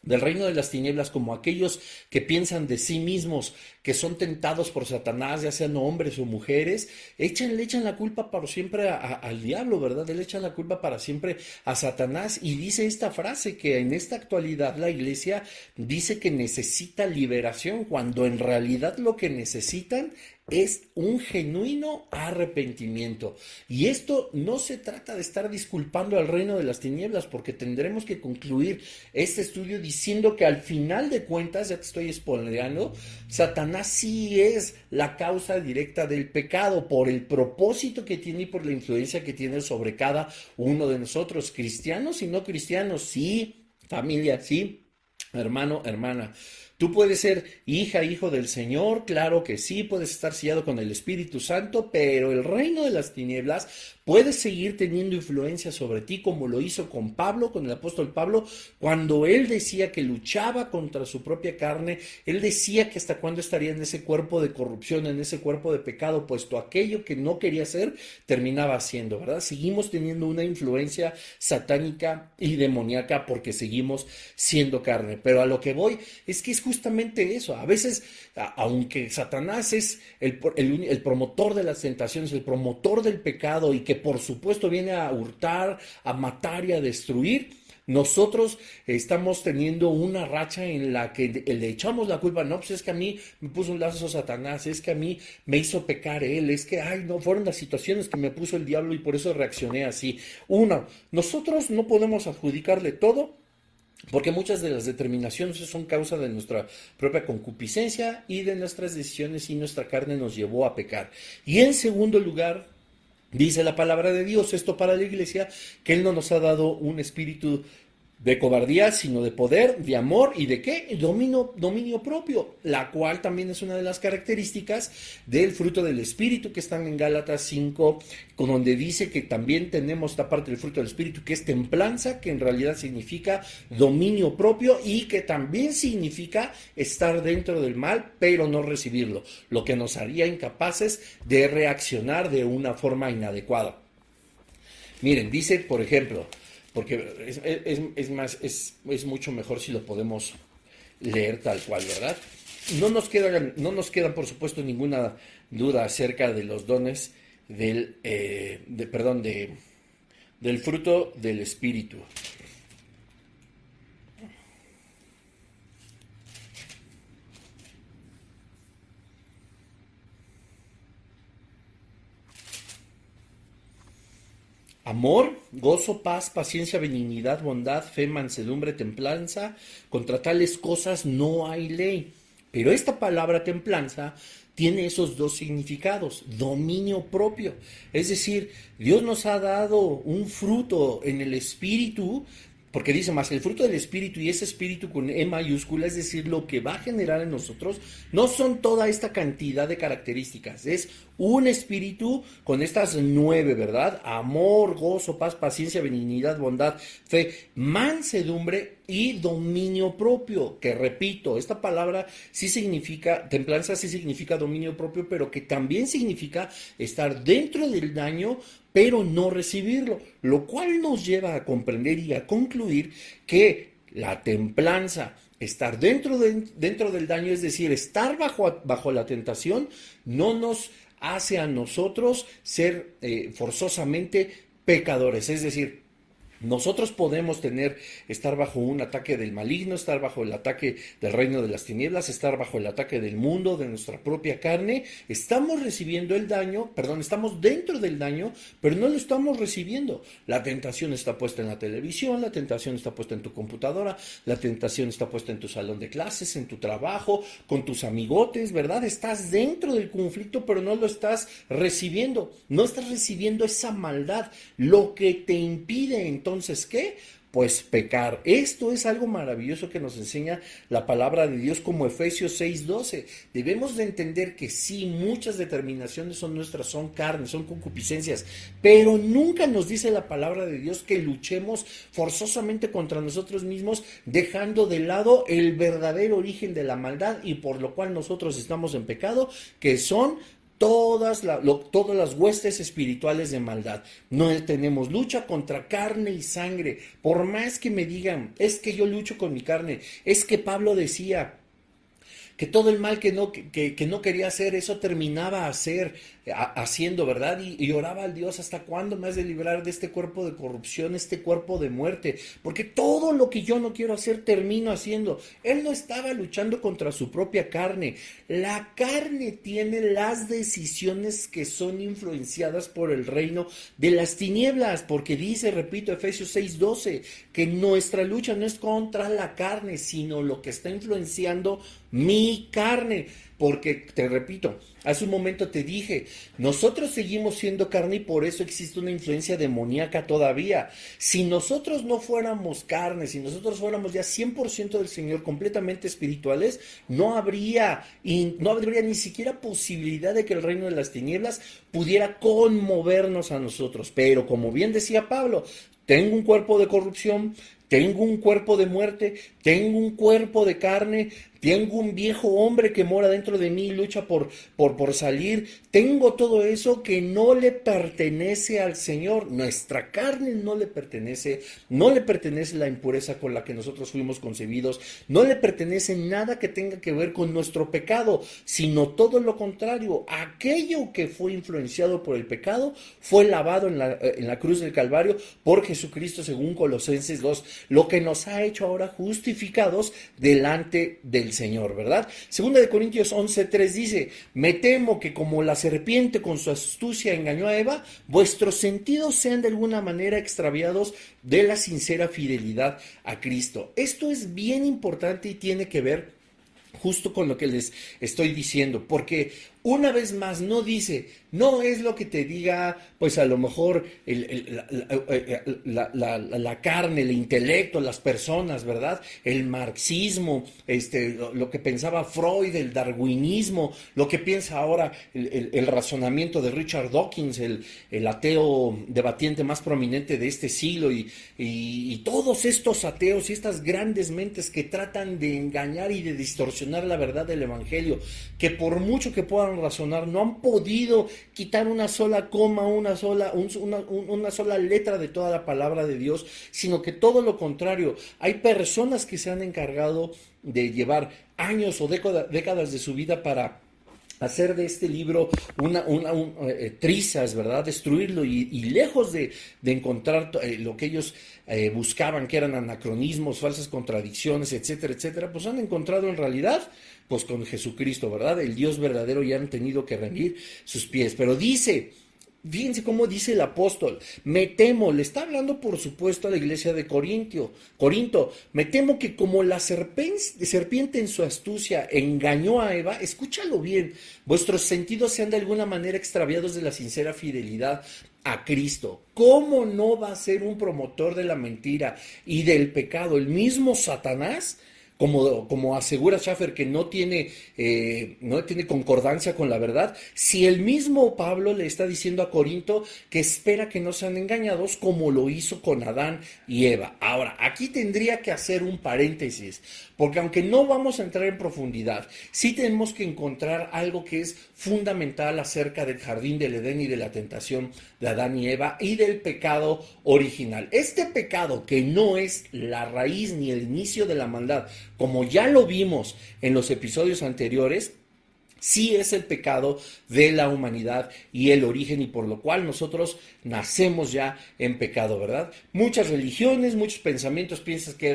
del reino de las tinieblas como aquellos que piensan de sí mismos, que son tentados por Satanás, ya sean hombres o mujeres, le echan la culpa para siempre al diablo, ¿verdad? Le echan la culpa para siempre a Satanás y dice esta frase que en esta actualidad la iglesia dice que necesita liberación, cuando en realidad lo que necesitan es un genuino arrepentimiento. Y esto no se trata de estar disculpando al reino de las tinieblas, porque tendremos que concluir este estudio diciendo que al final de cuentas, ya te estoy spoileando, Satanás sí es la causa directa del pecado por el propósito que tiene y por la influencia que tiene sobre cada uno de nosotros, cristianos y no cristianos, sí, familia, sí, hermano, hermana. Tú puedes ser hija, hijo del Señor, claro que sí, puedes estar sellado con el Espíritu Santo, pero el reino de las tinieblas puede seguir teniendo influencia sobre ti, como lo hizo con Pablo, con el apóstol Pablo, cuando él decía que luchaba contra su propia carne. Él decía que hasta cuándo estaría en ese cuerpo de corrupción, en ese cuerpo de pecado, puesto aquello que no quería hacer, terminaba haciendo, ¿verdad? Seguimos teniendo una influencia satánica y demoníaca porque seguimos siendo carne, pero a lo que voy es que es justamente eso. A veces, aunque Satanás es el promotor de las tentaciones, el promotor del pecado y que por supuesto viene a hurtar, a matar y a destruir, nosotros estamos teniendo una racha en la que le echamos la culpa. No, pues es que a mí me puso un lazo Satanás, es que a mí me hizo pecar él, es que, ay, no, fueron las situaciones que me puso el diablo y por eso reaccioné así. Nosotros no podemos adjudicarle todo, porque muchas de las determinaciones son causa de nuestra propia concupiscencia y de nuestras decisiones, y nuestra carne nos llevó a pecar. Y en segundo lugar, dice la palabra de Dios, esto para la iglesia, que Él no nos ha dado un espíritu de cobardía, sino de poder, de amor y de ¿qué? Dominio propio, la cual también es una de las características del fruto del Espíritu que están en Gálatas 5, con donde dice que también tenemos esta parte del fruto del Espíritu que es templanza, que en realidad significa dominio propio y que también significa estar dentro del mal, pero no recibirlo, lo que nos haría incapaces de reaccionar de una forma inadecuada. Miren, dice, por ejemplo, porque es mucho mejor si lo podemos leer tal cual, ¿verdad? no nos queda, por supuesto, ninguna duda acerca de los dones del fruto del Espíritu. Amor, gozo, paz, paciencia, benignidad, bondad, fe, mansedumbre, templanza. Contra tales cosas no hay ley. Pero esta palabra templanza tiene esos dos significados: dominio propio. Es decir, Dios nos ha dado un fruto en el Espíritu, porque dice más, el fruto del Espíritu, y ese Espíritu con E mayúscula, es decir, lo que va a generar en nosotros, no son toda esta cantidad de características, es un Espíritu con estas 9, ¿verdad? Amor, gozo, paz, paciencia, benignidad, bondad, fe, mansedumbre y dominio propio, que repito, esta palabra sí significa, templanza sí significa dominio propio, pero que también significa estar dentro del daño, pero no recibirlo, lo cual nos lleva a comprender y a concluir que la templanza, estar dentro del daño, es decir, estar bajo la tentación, no nos hace a nosotros ser forzosamente pecadores. Es decir, nosotros podemos estar bajo un ataque del maligno, estar bajo el ataque del reino de las tinieblas, estar bajo el ataque del mundo, de nuestra propia carne. Estamos recibiendo el daño, estamos dentro del daño, pero no lo estamos recibiendo. La tentación está puesta en la televisión, la tentación está puesta en tu computadora, la tentación está puesta en tu salón de clases, en tu trabajo, con tus amigotes, ¿verdad? Estás dentro del conflicto, pero no lo estás recibiendo. No estás recibiendo esa maldad, lo que te impide entonces, ¿qué? Pues pecar. Esto es algo maravilloso que nos enseña la palabra de Dios, como Efesios 6:12. Debemos de entender que sí, muchas determinaciones son nuestras, son carnes, son concupiscencias, pero nunca nos dice la palabra de Dios que luchemos forzosamente contra nosotros mismos, dejando de lado el verdadero origen de la maldad y por lo cual nosotros estamos en pecado, que son todas las huestes espirituales de maldad. No tenemos lucha contra carne y sangre. Por más que me digan, es que yo lucho con mi carne, es que Pablo decía que todo el mal que no quería hacer, eso terminaba haciendo, ¿verdad? Y oraba al Dios: ¿hasta cuándo me has de librar de este cuerpo de corrupción, este cuerpo de muerte? Porque todo lo que yo no quiero hacer, termino haciendo. Él no estaba luchando contra su propia carne. La carne tiene las decisiones que son influenciadas por el reino de las tinieblas, porque dice, repito, Efesios 6:12, que nuestra lucha no es contra la carne, sino lo que está influenciando mi carne. Porque, te repito, hace un momento te dije, nosotros seguimos siendo carne y por eso existe una influencia demoníaca todavía. Si nosotros no fuéramos carne, si nosotros fuéramos ya 100% del Señor, completamente espirituales, no habría ni siquiera posibilidad de que el reino de las tinieblas pudiera conmovernos a nosotros. Pero como bien decía Pablo, tengo un cuerpo de corrupción, tengo un cuerpo de muerte, tengo un cuerpo de carne, tengo un viejo hombre que mora dentro de mí y lucha por salir. Tengo todo eso que no le pertenece al Señor. Nuestra carne no le pertenece la impureza con la que nosotros fuimos concebidos, no le pertenece nada que tenga que ver con nuestro pecado, sino todo lo contrario. Aquello que fue influenciado por el pecado fue lavado en la cruz del Calvario por Jesucristo, según Colosenses 2, lo que nos ha hecho ahora justificados delante del Señor, ¿verdad? Segunda de Corintios 11:3 dice: me temo que como la serpiente con su astucia engañó a Eva, vuestros sentidos sean de alguna manera extraviados de la sincera fidelidad a Cristo. Esto es bien importante y tiene que ver justo con lo que les estoy diciendo, porque una vez más no dice, no es lo que te diga, pues a lo mejor la carne, el intelecto, las personas, ¿verdad? El marxismo, lo que pensaba Freud, el darwinismo, lo que piensa ahora el razonamiento de Richard Dawkins, el ateo debatiente más prominente de este siglo, y todos estos ateos y estas grandes mentes que tratan de engañar y de distorsionar la verdad del evangelio, que por mucho que puedan razonar, no han podido quitar una sola coma, una sola letra de toda la palabra de Dios, sino que todo lo contrario. Hay personas que se han encargado de llevar años o décadas de su vida para hacer de este libro trizas, ¿verdad? Destruirlo y lejos de encontrar lo que ellos buscaban, que eran anacronismos, falsas contradicciones, etcétera, etcétera, pues han encontrado en realidad, pues con Jesucristo, ¿verdad? El Dios verdadero, y han tenido que rendir sus pies. Pero dice... Fíjense cómo dice el apóstol: me temo, le está hablando por supuesto a la iglesia de Corinto, me temo que como la serpiente en su astucia engañó a Eva, escúchalo bien, vuestros sentidos sean de alguna manera extraviados de la sincera fidelidad a Cristo. ¿Cómo no va a ser un promotor de la mentira y del pecado el mismo Satanás? Como asegura Schaffer, que no tiene concordancia con la verdad, si el mismo Pablo le está diciendo a Corinto que espera que no sean engañados como lo hizo con Adán y Eva. Ahora, aquí tendría que hacer un paréntesis, porque aunque no vamos a entrar en profundidad, sí tenemos que encontrar algo que es fundamental acerca del jardín del Edén y de la tentación de Adán y Eva y del pecado original. Este pecado, que no es la raíz ni el inicio de la maldad, como ya lo vimos en los episodios anteriores, sí es el pecado de la humanidad y el origen, y por lo cual nosotros nacemos ya en pecado, ¿verdad? Muchas religiones, muchos pensamientos piensan que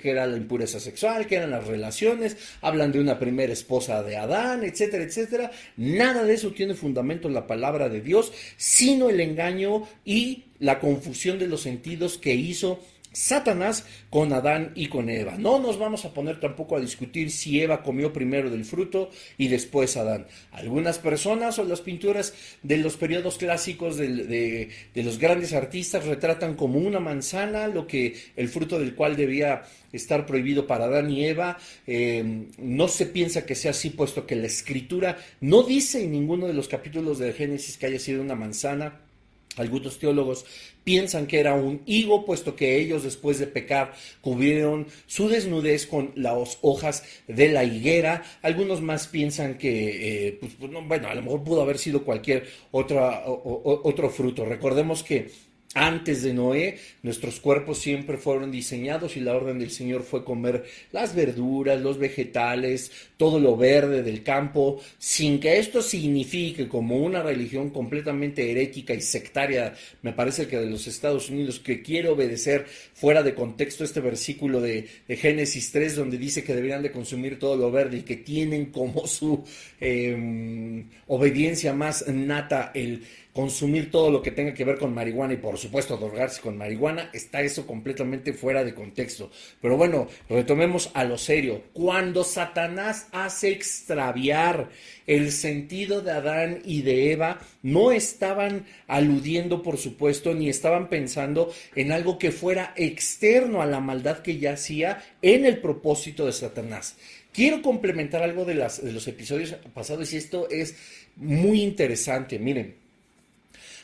era la impureza sexual, que eran las relaciones, hablan de una primera esposa de Adán, etcétera, etcétera. Nada de eso tiene fundamento en la palabra de Dios, sino el engaño y la confusión de los sentidos que hizo Satanás con Adán y con Eva. No nos vamos a poner tampoco a discutir si Eva comió primero del fruto y después Adán. Algunas personas, o las pinturas de los periodos clásicos de los grandes artistas, retratan como una manzana el fruto del cual debía estar prohibido para Adán y Eva. No se piensa que sea así, puesto que la escritura no dice en ninguno de los capítulos de Génesis que haya sido una manzana. Algunos teólogos piensan que era un higo, puesto que ellos, después de pecar, cubrieron su desnudez con las hojas de la higuera. Algunos más piensan que, a lo mejor pudo haber sido cualquier otro fruto. Recordemos que antes de Noé, nuestros cuerpos siempre fueron diseñados, y la orden del Señor fue comer las verduras, los vegetales, todo lo verde del campo, sin que esto signifique, como una religión completamente herética y sectaria, me parece que de los Estados Unidos, que quiere obedecer fuera de contexto este versículo de Génesis 3, donde dice que deberían de consumir todo lo verde, y que tienen como su obediencia más nata el consumir todo lo que tenga que ver con marihuana, y por supuesto drogarse con marihuana. Está eso completamente fuera de contexto. Pero bueno, retomemos a lo serio. Cuando Satanás hace extraviar el sentido de Adán y de Eva, no estaban aludiendo, por supuesto, ni estaban pensando en algo que fuera externo a la maldad que yacía en el propósito de Satanás. Quiero complementar algo de los episodios pasados, y esto es muy interesante. Miren,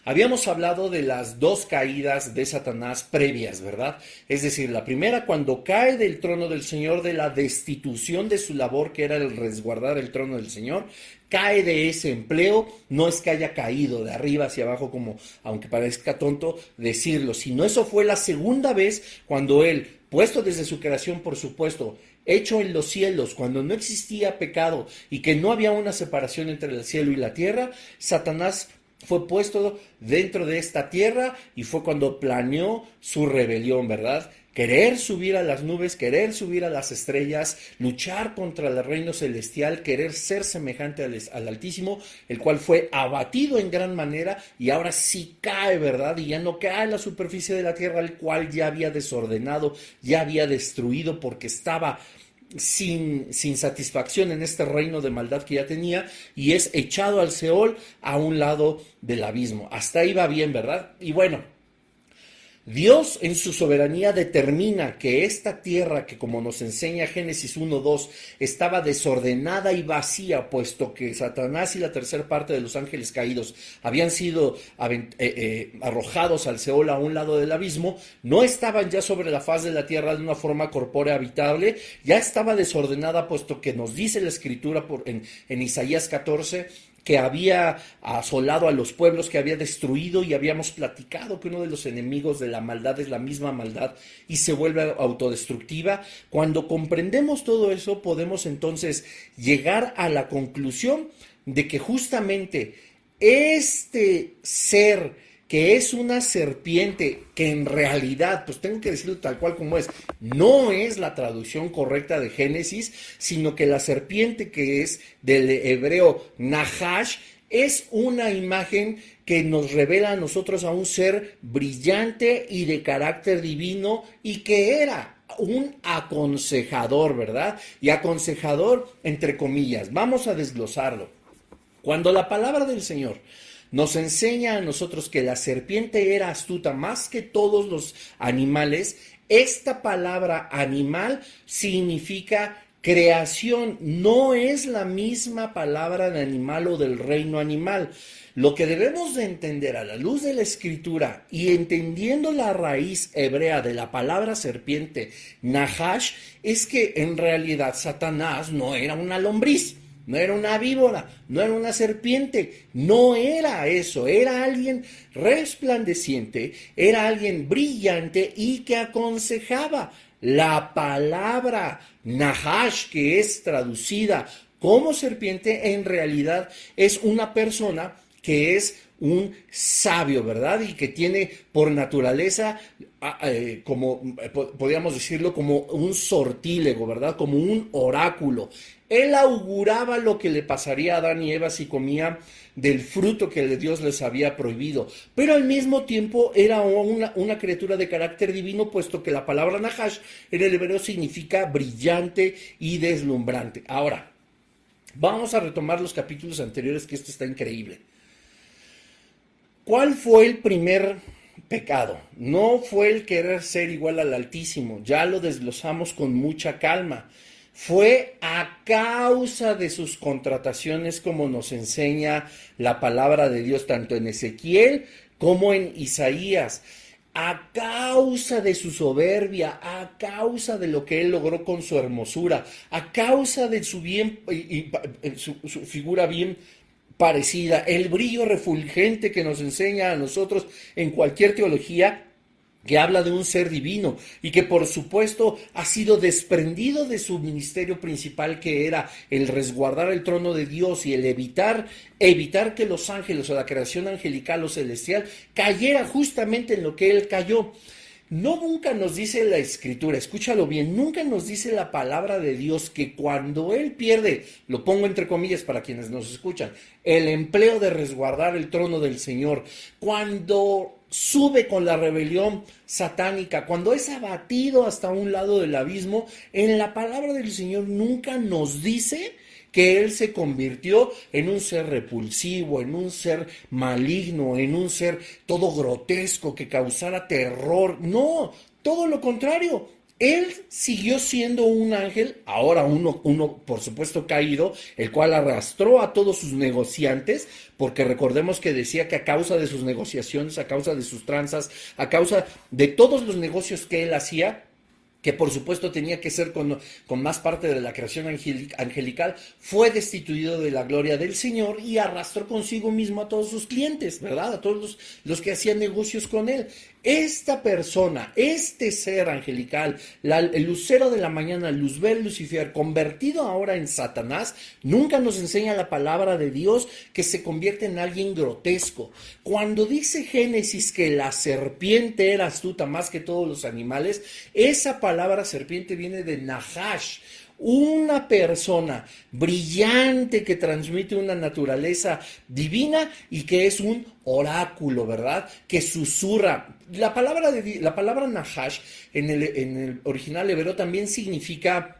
habíamos hablado de las dos caídas de Satanás previas, ¿verdad? Es decir, la primera, cuando cae del trono del Señor, de la destitución de su labor, que era el resguardar el trono del Señor, cae de ese empleo. No es que haya caído de arriba hacia abajo, como, aunque parezca tonto decirlo, sino eso fue la segunda vez, cuando él, puesto desde su creación, por supuesto, hecho en los cielos, cuando no existía pecado y que no había una separación entre el cielo y la tierra, Satanás fue puesto dentro de esta tierra, y fue cuando planeó su rebelión, ¿verdad? Querer subir a las nubes, querer subir a las estrellas, luchar contra el reino celestial, querer ser semejante al Altísimo, el cual fue abatido en gran manera, y ahora sí cae, ¿verdad? Y ya no cae en la superficie de la tierra, el cual ya había desordenado, ya había destruido, porque estaba sin satisfacción en este reino de maldad que ya tenía, y es echado al Seol, a un lado del abismo. Hasta ahí va bien, ¿verdad? Y bueno, Dios en su soberanía determina que esta tierra, que como nos enseña Génesis 1:2, estaba desordenada y vacía, puesto que Satanás y la tercera parte de los ángeles caídos habían sido arrojados al Seol, a un lado del abismo, no estaban ya sobre la faz de la tierra de una forma corpórea habitable, ya estaba desordenada, puesto que nos dice la Escritura en Isaías 14, que había asolado a los pueblos, que había destruido, y habíamos platicado que uno de los enemigos de la maldad es la misma maldad y se vuelve autodestructiva. Cuando comprendemos todo eso, podemos entonces llegar a la conclusión de que justamente este ser que es una serpiente, que en realidad, pues tengo que decirlo tal cual como es, no es la traducción correcta de Génesis, sino que la serpiente, que es del hebreo Nahash, es una imagen que nos revela a nosotros a un ser brillante y de carácter divino, y que era un aconsejador, ¿verdad? Y aconsejador entre comillas. Vamos a desglosarlo. Cuando la palabra del Señor nos enseña a nosotros que la serpiente era astuta más que todos los animales, esta palabra animal significa creación, no es la misma palabra de animal o del reino animal. Lo que debemos de entender a la luz de la Escritura y entendiendo la raíz hebrea de la palabra serpiente, Nahash, es que en realidad Satanás no era una lombriz. No era una víbora, no era una serpiente, no era eso, era alguien resplandeciente, era alguien brillante y que aconsejaba. La palabra Nahash, que es traducida como serpiente, en realidad es una persona que es un sabio, ¿verdad? Y que tiene por naturaleza, como podríamos decirlo, como un sortílego, ¿verdad? Como un oráculo. Él auguraba lo que le pasaría a Adán y Eva si comían del fruto que Dios les había prohibido, pero al mismo tiempo era una criatura de carácter divino, puesto que la palabra Nahash en el hebreo significa brillante y deslumbrante. Ahora, vamos a retomar los capítulos anteriores, que esto está increíble. ¿Cuál fue el primer pecado? No fue el querer ser igual al Altísimo, ya lo desglosamos con mucha calma. Fue a causa de sus contrataciones, como nos enseña la palabra de Dios, tanto en Ezequiel como en Isaías. A causa de su soberbia, a causa de lo que él logró con su hermosura, a causa de su su figura bien parecida, el brillo refulgente que nos enseña a nosotros en cualquier teología que habla de un ser divino y que por supuesto ha sido desprendido de su ministerio principal, que era el resguardar el trono de Dios y el evitar que los ángeles o la creación angelical o celestial cayera justamente en lo que él cayó. No, nunca nos dice la Escritura, escúchalo bien, nunca nos dice la palabra de Dios que cuando él pierde, lo pongo entre comillas para quienes nos escuchan, el empleo de resguardar el trono del Señor, cuando sube con la rebelión satánica, cuando es abatido hasta un lado del abismo, en la palabra del Señor nunca nos dice que él se convirtió en un ser repulsivo, en un ser maligno, en un ser todo grotesco que causara terror. No, todo lo contrario. Él siguió siendo un ángel, ahora uno por supuesto caído, el cual arrastró a todos sus negociantes, porque recordemos que decía que a causa de sus negociaciones, a causa de sus tranzas, a causa de todos los negocios que él hacía, que por supuesto tenía que ser con más parte de la creación angelical, fue destituido de la gloria del Señor y arrastró consigo mismo a todos sus clientes, ¿verdad? A todos los que hacían negocios con él. Esta persona, este ser angelical, el lucero de la mañana, Luzbel Lucifer, convertido ahora en Satanás, nunca nos enseña la palabra de Dios que se convierte en alguien grotesco. Cuando dice Génesis que la serpiente era astuta más que todos los animales, esa palabra serpiente viene de Nahash, una persona brillante que transmite una naturaleza divina y que es un oráculo, ¿verdad? Que susurra. La palabra Nahash en el original hebreo también significa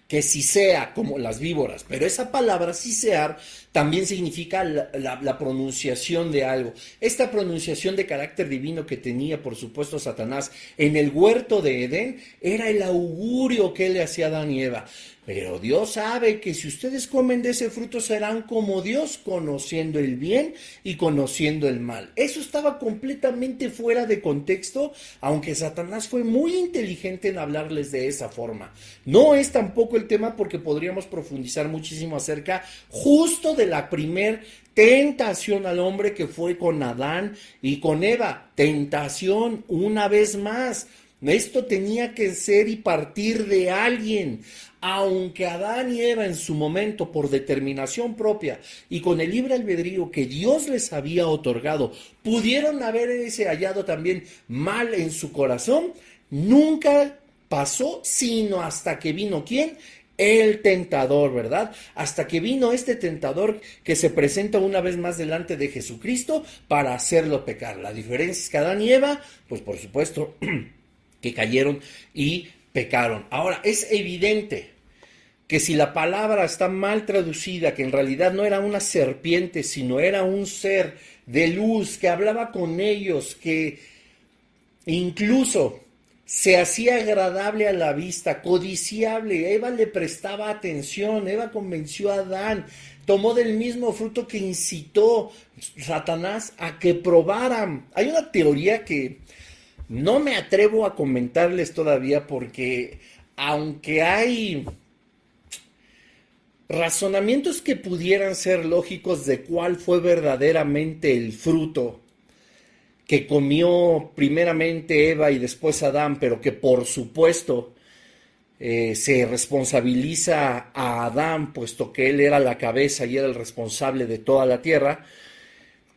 que sisea, como las víboras, pero esa palabra sisear también significa la pronunciación de algo. Esta pronunciación de carácter divino que tenía, por supuesto, Satanás en el huerto de Edén era el augurio que él le hacía a Adán y Eva. Pero Dios sabe que si ustedes comen de ese fruto serán como Dios, conociendo el bien y conociendo el mal. Eso estaba completamente fuera de contexto, aunque Satanás fue muy inteligente en hablarles de esa forma. No es tampoco el tema, porque podríamos profundizar muchísimo acerca justo de de la primer tentación al hombre que fue con Adán y con Eva. Tentación una vez más. Esto tenía que ser y partir de alguien. Aunque Adán y Eva en su momento, por determinación propia y con el libre albedrío que Dios les había otorgado, pudieron haberse hallado también mal en su corazón, nunca pasó sino hasta que vino ¿quién? El tentador, ¿verdad? Hasta que vino este tentador que se presenta una vez más delante de Jesucristo para hacerlo pecar. La diferencia es que Adán y Eva, pues por supuesto, que cayeron y pecaron. Ahora, es evidente que si la palabra está mal traducida, que en realidad no era una serpiente, sino era un ser de luz que hablaba con ellos, que incluso se hacía agradable a la vista, codiciable, Eva le prestaba atención, Eva convenció a Adán, tomó del mismo fruto que incitó Satanás a que probaran. Hay una teoría que no me atrevo a comentarles todavía porque aunque hay razonamientos que pudieran ser lógicos de cuál fue verdaderamente el fruto que comió primeramente Eva y después Adán, pero que por supuesto se responsabiliza a Adán, puesto que él era la cabeza y era el responsable de toda la tierra,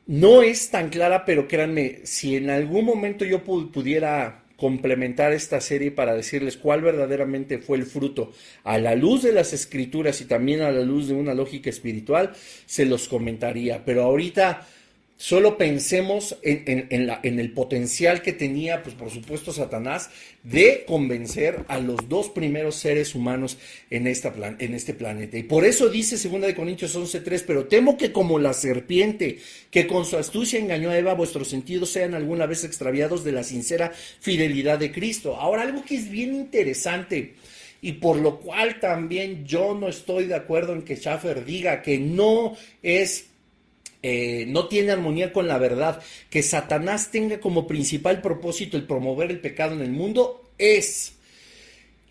no es tan clara, pero créanme, si en algún momento yo pudiera complementar esta serie para decirles cuál verdaderamente fue el fruto a la luz de las escrituras y también a la luz de una lógica espiritual, se los comentaría, pero ahorita solo pensemos en el potencial que tenía, pues por supuesto, Satanás de convencer a los dos primeros seres humanos en este planeta. Y por eso dice 2 Corintios 11:3, pero temo que como la serpiente que con su astucia engañó a Eva, vuestros sentidos sean alguna vez extraviados de la sincera fidelidad de Cristo. Ahora, algo que es bien interesante y por lo cual también yo no estoy de acuerdo en que Schaffer diga que no tiene armonía con la verdad, que Satanás tenga como principal propósito el promover el pecado en el mundo,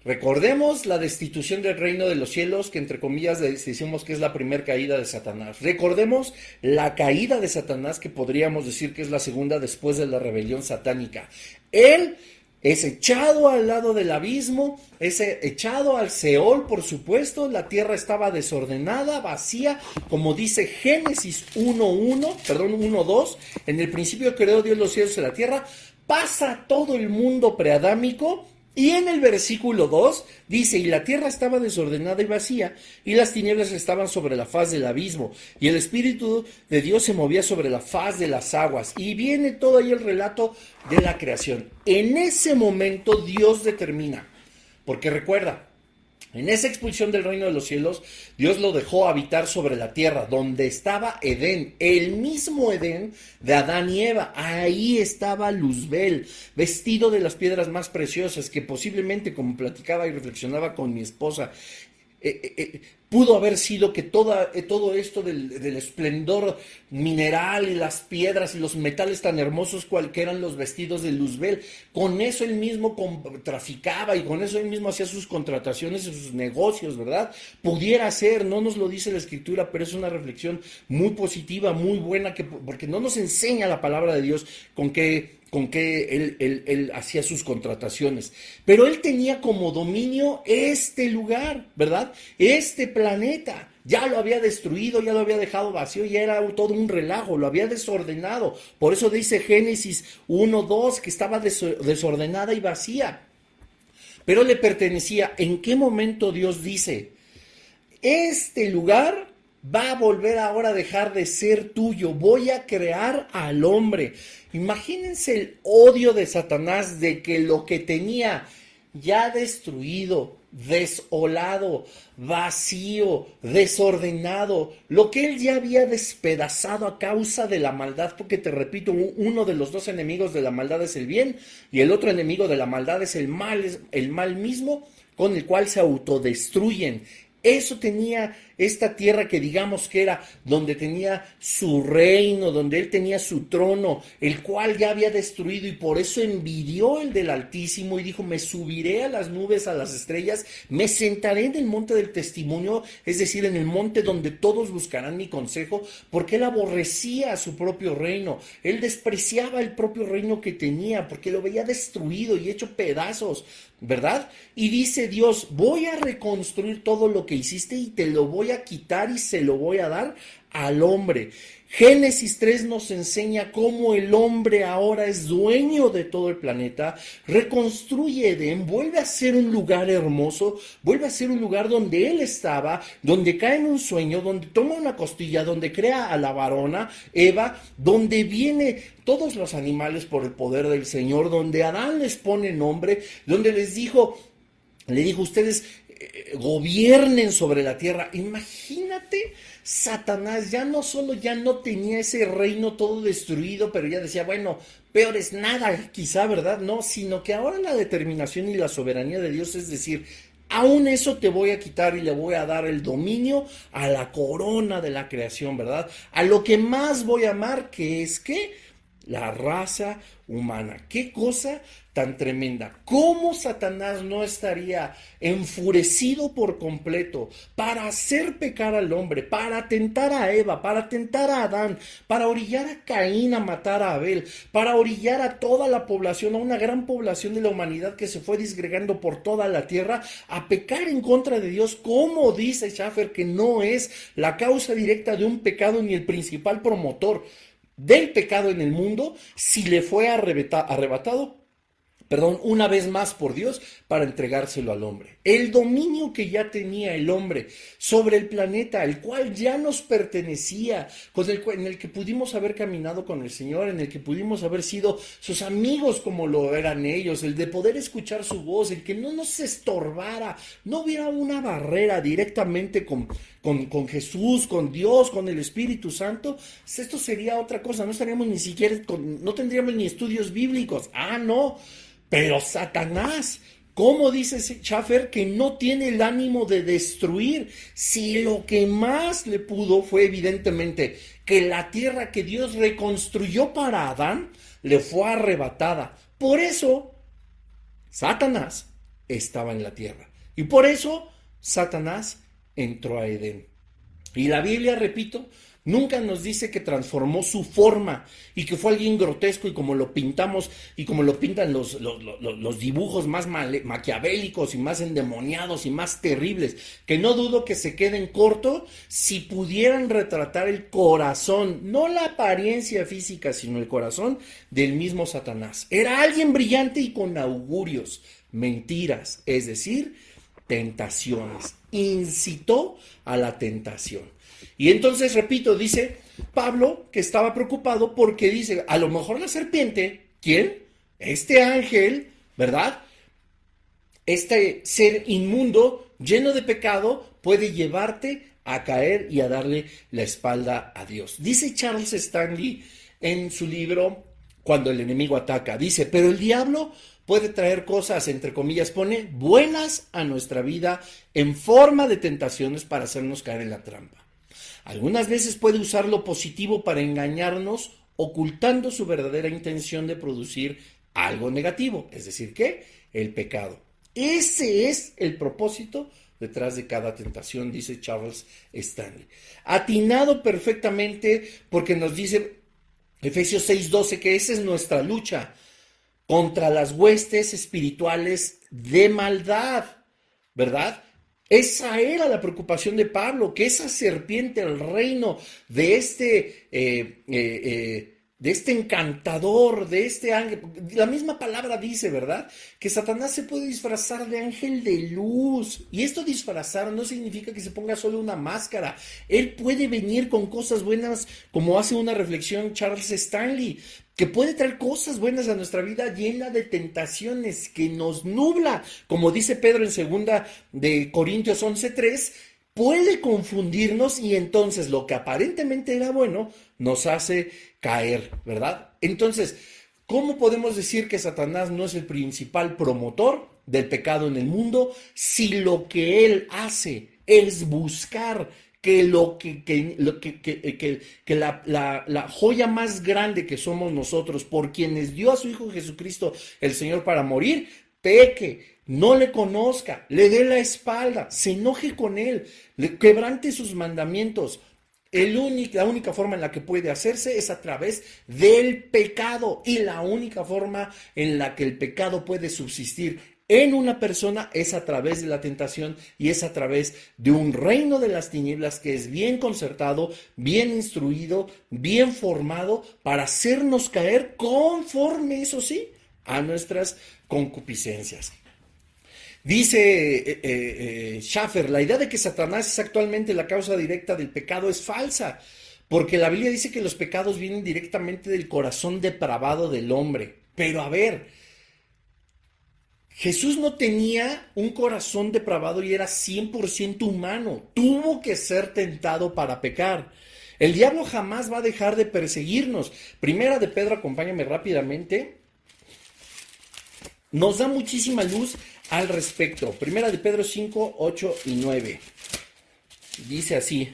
recordemos la destitución del reino de los cielos, que entre comillas decimos que es la primera caída de Satanás. Recordemos la caída de Satanás, que podríamos decir que es la segunda después de la rebelión satánica. Él es echado al lado del abismo, es echado al Seol, por supuesto. La tierra estaba desordenada, vacía, como dice Génesis 1:2. En el principio creó Dios los cielos y la tierra. Pasa todo el mundo preadámico. Y en el versículo 2 dice, y la tierra estaba desordenada y vacía, y las tinieblas estaban sobre la faz del abismo, y el Espíritu de Dios se movía sobre la faz de las aguas. Y viene todo ahí el relato de la creación. En ese momento Dios determina, porque recuerda, en esa expulsión del reino de los cielos, Dios lo dejó habitar sobre la tierra, donde estaba Edén, el mismo Edén de Adán y Eva. Ahí estaba Luzbel, vestido de las piedras más preciosas, que posiblemente, como platicaba y reflexionaba con mi esposa, pudo haber sido que todo esto del esplendor mineral y las piedras y los metales tan hermosos cual que eran los vestidos de Luzbel, con eso él mismo traficaba y con eso él mismo hacía sus contrataciones y sus negocios, ¿verdad? Pudiera ser, no nos lo dice la escritura, pero es una reflexión muy positiva, muy buena, porque no nos enseña la palabra de Dios con que él hacía sus contrataciones, pero él tenía como dominio este lugar, ¿verdad? Este planeta, ya lo había destruido, ya lo había dejado vacío, ya era todo un relajo, lo había desordenado. Por eso dice Génesis 1:2 que estaba desordenada y vacía, pero le pertenecía. ¿En qué momento Dios dice, este lugar va a volver ahora a dejar de ser tuyo, voy a crear al hombre? Imagínense el odio de Satanás de que lo que tenía ya destruido, desolado, vacío, desordenado, lo que él ya había despedazado a causa de la maldad, porque te repito, uno de los dos enemigos de la maldad es el bien y el otro enemigo de la maldad es el mal mismo, con el cual se autodestruyen. Eso tenía esta tierra que digamos que era donde tenía su reino, donde él tenía su trono, el cual ya había destruido, y por eso envidió el del Altísimo y dijo: me subiré a las nubes, a las estrellas, me sentaré en el monte del testimonio, es decir, en el monte donde todos buscarán mi consejo, porque él aborrecía a su propio reino, él despreciaba el propio reino que tenía, porque lo veía destruido y hecho pedazos, ¿verdad? Y dice Dios: voy a reconstruir todo lo que hiciste y te lo voy a quitar y se lo voy a dar al hombre. Génesis 3 nos enseña cómo el hombre ahora es dueño de todo el planeta, reconstruye Edén, vuelve a ser un lugar hermoso, vuelve a ser un lugar donde él estaba, donde cae en un sueño, donde toma una costilla, donde crea a la varona, Eva, donde viene todos los animales por el poder del Señor, donde Adán les pone nombre, donde le dijo: ustedes gobiernen sobre la tierra. Imagínate, Satanás ya no tenía ese reino todo destruido, pero ya decía: bueno, peor es nada, quizá, ¿verdad? No, sino que ahora la determinación y la soberanía de Dios es decir: aún eso te voy a quitar y le voy a dar el dominio a la corona de la creación, ¿verdad? A lo que más voy a amar, que es que la raza humana. Qué cosa tan tremenda. ¿Cómo Satanás no estaría enfurecido por completo para hacer pecar al hombre, para tentar a Eva, para tentar a Adán, para orillar a Caín a matar a Abel, para orillar a toda la población, a una gran población de la humanidad que se fue disgregando por toda la tierra, a pecar en contra de Dios? ¿Cómo dice Schaffer que no es la causa directa de un pecado ni el principal promotor del pecado en el mundo, si le fue arrebatado una vez más por Dios para entregárselo al hombre? El dominio que ya tenía el hombre sobre el planeta, el cual ya nos pertenecía, en el que pudimos haber caminado con el Señor, en el que pudimos haber sido sus amigos como lo eran ellos, el de poder escuchar su voz, el que no nos estorbara, no hubiera una barrera directamente con Jesús, con Dios, con el Espíritu Santo. Esto sería otra cosa, no estaríamos ni siquiera, no tendríamos ni estudios bíblicos. No. Pero Satanás, ¿cómo dice Schaffer que no tiene el ánimo de destruir? Si lo que más le pudo fue evidentemente que la tierra que Dios reconstruyó para Adán le fue arrebatada. Por eso Satanás estaba en la tierra. Y por eso Satanás entró a Edén. Y la Biblia, repito, nunca nos dice que transformó su forma y que fue alguien grotesco y como lo pintamos y como lo pintan los dibujos más maquiavélicos y más endemoniados y más terribles, que no dudo que se queden corto si pudieran retratar el corazón, no la apariencia física, sino el corazón del mismo Satanás. Era alguien brillante y con augurios, mentiras, es decir, tentaciones. Incitó a la tentación. Y entonces, repito, dice Pablo que estaba preocupado porque dice: a lo mejor la serpiente, ¿quién? Este ángel, ¿verdad? Este ser inmundo, lleno de pecado, puede llevarte a caer y a darle la espalda a Dios. Dice Charles Stanley en su libro Cuando el enemigo ataca, dice: pero el diablo puede traer cosas, entre comillas, pone, buenas a nuestra vida en forma de tentaciones para hacernos caer en la trampa. Algunas veces puede usar lo positivo para engañarnos, ocultando su verdadera intención de producir algo negativo, es decir, ¿qué? El pecado. Ese es el propósito detrás de cada tentación, dice Charles Stanley. Atinado perfectamente porque nos dice Efesios 6:12 que esa es nuestra lucha contra las huestes espirituales de maldad, ¿verdad? Esa era la preocupación de Pablo, que esa serpiente, el reino de este encantador, de este ángel, la misma palabra dice, ¿verdad? Que Satanás se puede disfrazar de ángel de luz. Y esto disfrazar no significa que se ponga solo una máscara. Él puede venir con cosas buenas, como hace una reflexión Charles Stanley, que puede traer cosas buenas a nuestra vida llena de tentaciones, que nos nubla, como dice Pedro en 2 de Corintios 11:3, puede confundirnos y entonces lo que aparentemente era bueno nos hace caer, ¿verdad? Entonces, ¿cómo podemos decir que Satanás no es el principal promotor del pecado en el mundo si lo que él hace es buscar que la joya más grande que somos nosotros, por quienes dio a su Hijo Jesucristo el Señor para morir, peque, no le conozca, le dé la espalda, se enoje con él, le quebrante sus mandamientos. La única forma en la que puede hacerse es a través del pecado, y la única forma en la que el pecado puede subsistir en una persona es a través de la tentación, y es a través de un reino de las tinieblas que es bien concertado, bien instruido, bien formado para hacernos caer conforme, eso sí, a nuestras concupiscencias. Dice Schaffer, la idea de que Satanás es actualmente la causa directa del pecado es falsa, porque la Biblia dice que los pecados vienen directamente del corazón depravado del hombre. Pero a ver, Jesús no tenía un corazón depravado y era 100% humano. Tuvo que ser tentado para pecar. El diablo jamás va a dejar de perseguirnos. Primera de Pedro, acompáñame rápidamente, nos da muchísima luz al respecto. Primera de Pedro 5, 8 y 9. Dice así: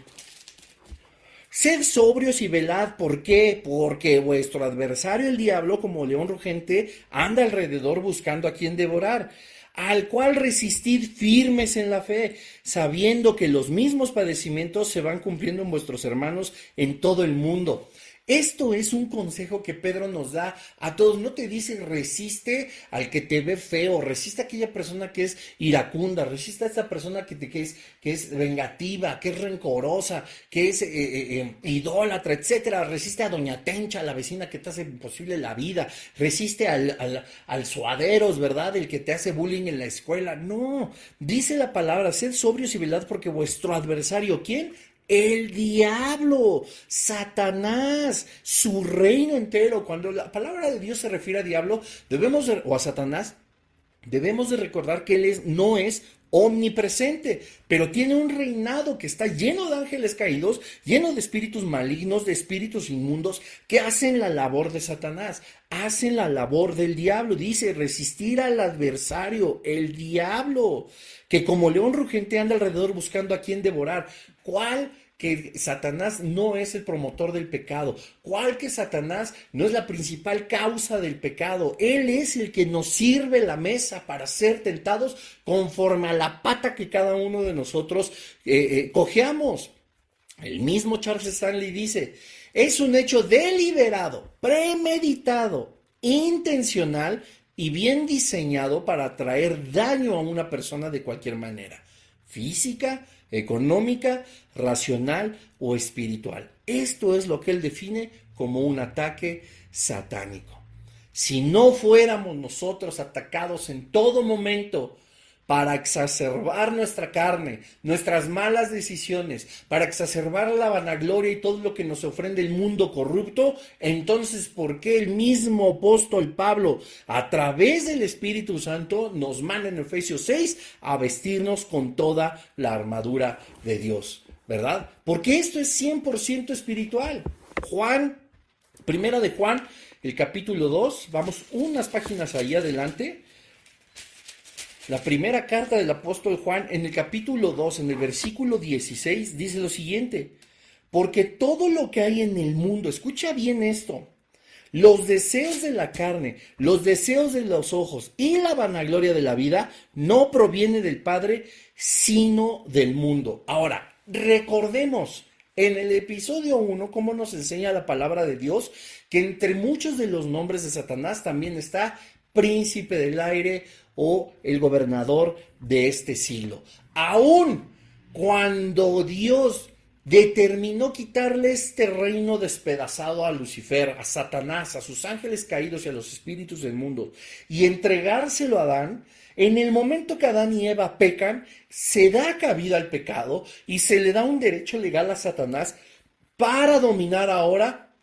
sed sobrios y velad. ¿Por qué? Porque vuestro adversario el diablo, como león rugente, anda alrededor buscando a quien devorar, al cual resistid firmes en la fe, sabiendo que los mismos padecimientos se van cumpliendo en vuestros hermanos en todo el mundo. Esto es un consejo que Pedro nos da a todos. No te dice resiste al que te ve feo, resiste a aquella persona que es iracunda, resiste a esta persona que es vengativa, que es rencorosa, que es idólatra, etcétera. Resiste a doña Tencha, la vecina que te hace imposible la vida. Resiste al suaderos, ¿verdad? El que te hace bullying en la escuela. No, dice la palabra, sed sobrios y velad, porque vuestro adversario, ¿quién? El diablo, Satanás, su reino entero. Cuando la palabra de Dios se refiere a diablo, o a Satanás, debemos de recordar que él no es omnipresente, pero tiene un reinado que está lleno de ángeles caídos, lleno de espíritus malignos, de espíritus inmundos que hacen la labor de Satanás, hacen la labor del diablo. Dice, resistir al adversario, el diablo, que como león rugente anda alrededor buscando a quien devorar. ¿Cuál? Que Satanás no es el promotor del pecado. ¿Cuál? Que Satanás no es la principal causa del pecado. Él es el que nos sirve la mesa para ser tentados conforme a la pata que cada uno de nosotros cojeamos. El mismo Charles Stanley dice, es un hecho deliberado, premeditado, intencional y bien diseñado para traer daño a una persona de cualquier manera, física, económica, racional o espiritual. Esto es lo que él define como un ataque satánico. Si no fuéramos nosotros atacados en todo momento para exacerbar nuestra carne, nuestras malas decisiones, para exacerbar la vanagloria y todo lo que nos ofrende el mundo corrupto, entonces, ¿por qué el mismo apóstol Pablo, a través del Espíritu Santo, nos manda en Efesios 6 a vestirnos con toda la armadura de Dios? ¿Verdad? Porque esto es 100% espiritual. Primera de Juan, el capítulo 2, vamos unas páginas ahí adelante. La primera carta del apóstol Juan, en el capítulo 2, en el versículo 16, dice lo siguiente: porque todo lo que hay en el mundo, escucha bien esto, los deseos de la carne, los deseos de los ojos y la vanagloria de la vida, no proviene del Padre, sino del mundo. Ahora, recordemos en el episodio 1 cómo nos enseña la palabra de Dios, que entre muchos de los nombres de Satanás también está príncipe del aire o el gobernador de este siglo. Aún cuando Dios determinó quitarle este reino despedazado a Lucifer, a Satanás, a sus ángeles caídos y a los espíritus del mundo, y entregárselo a Adán, en el momento que Adán y Eva pecan, se da cabida al pecado y se le da un derecho legal a Satanás para dominar ahora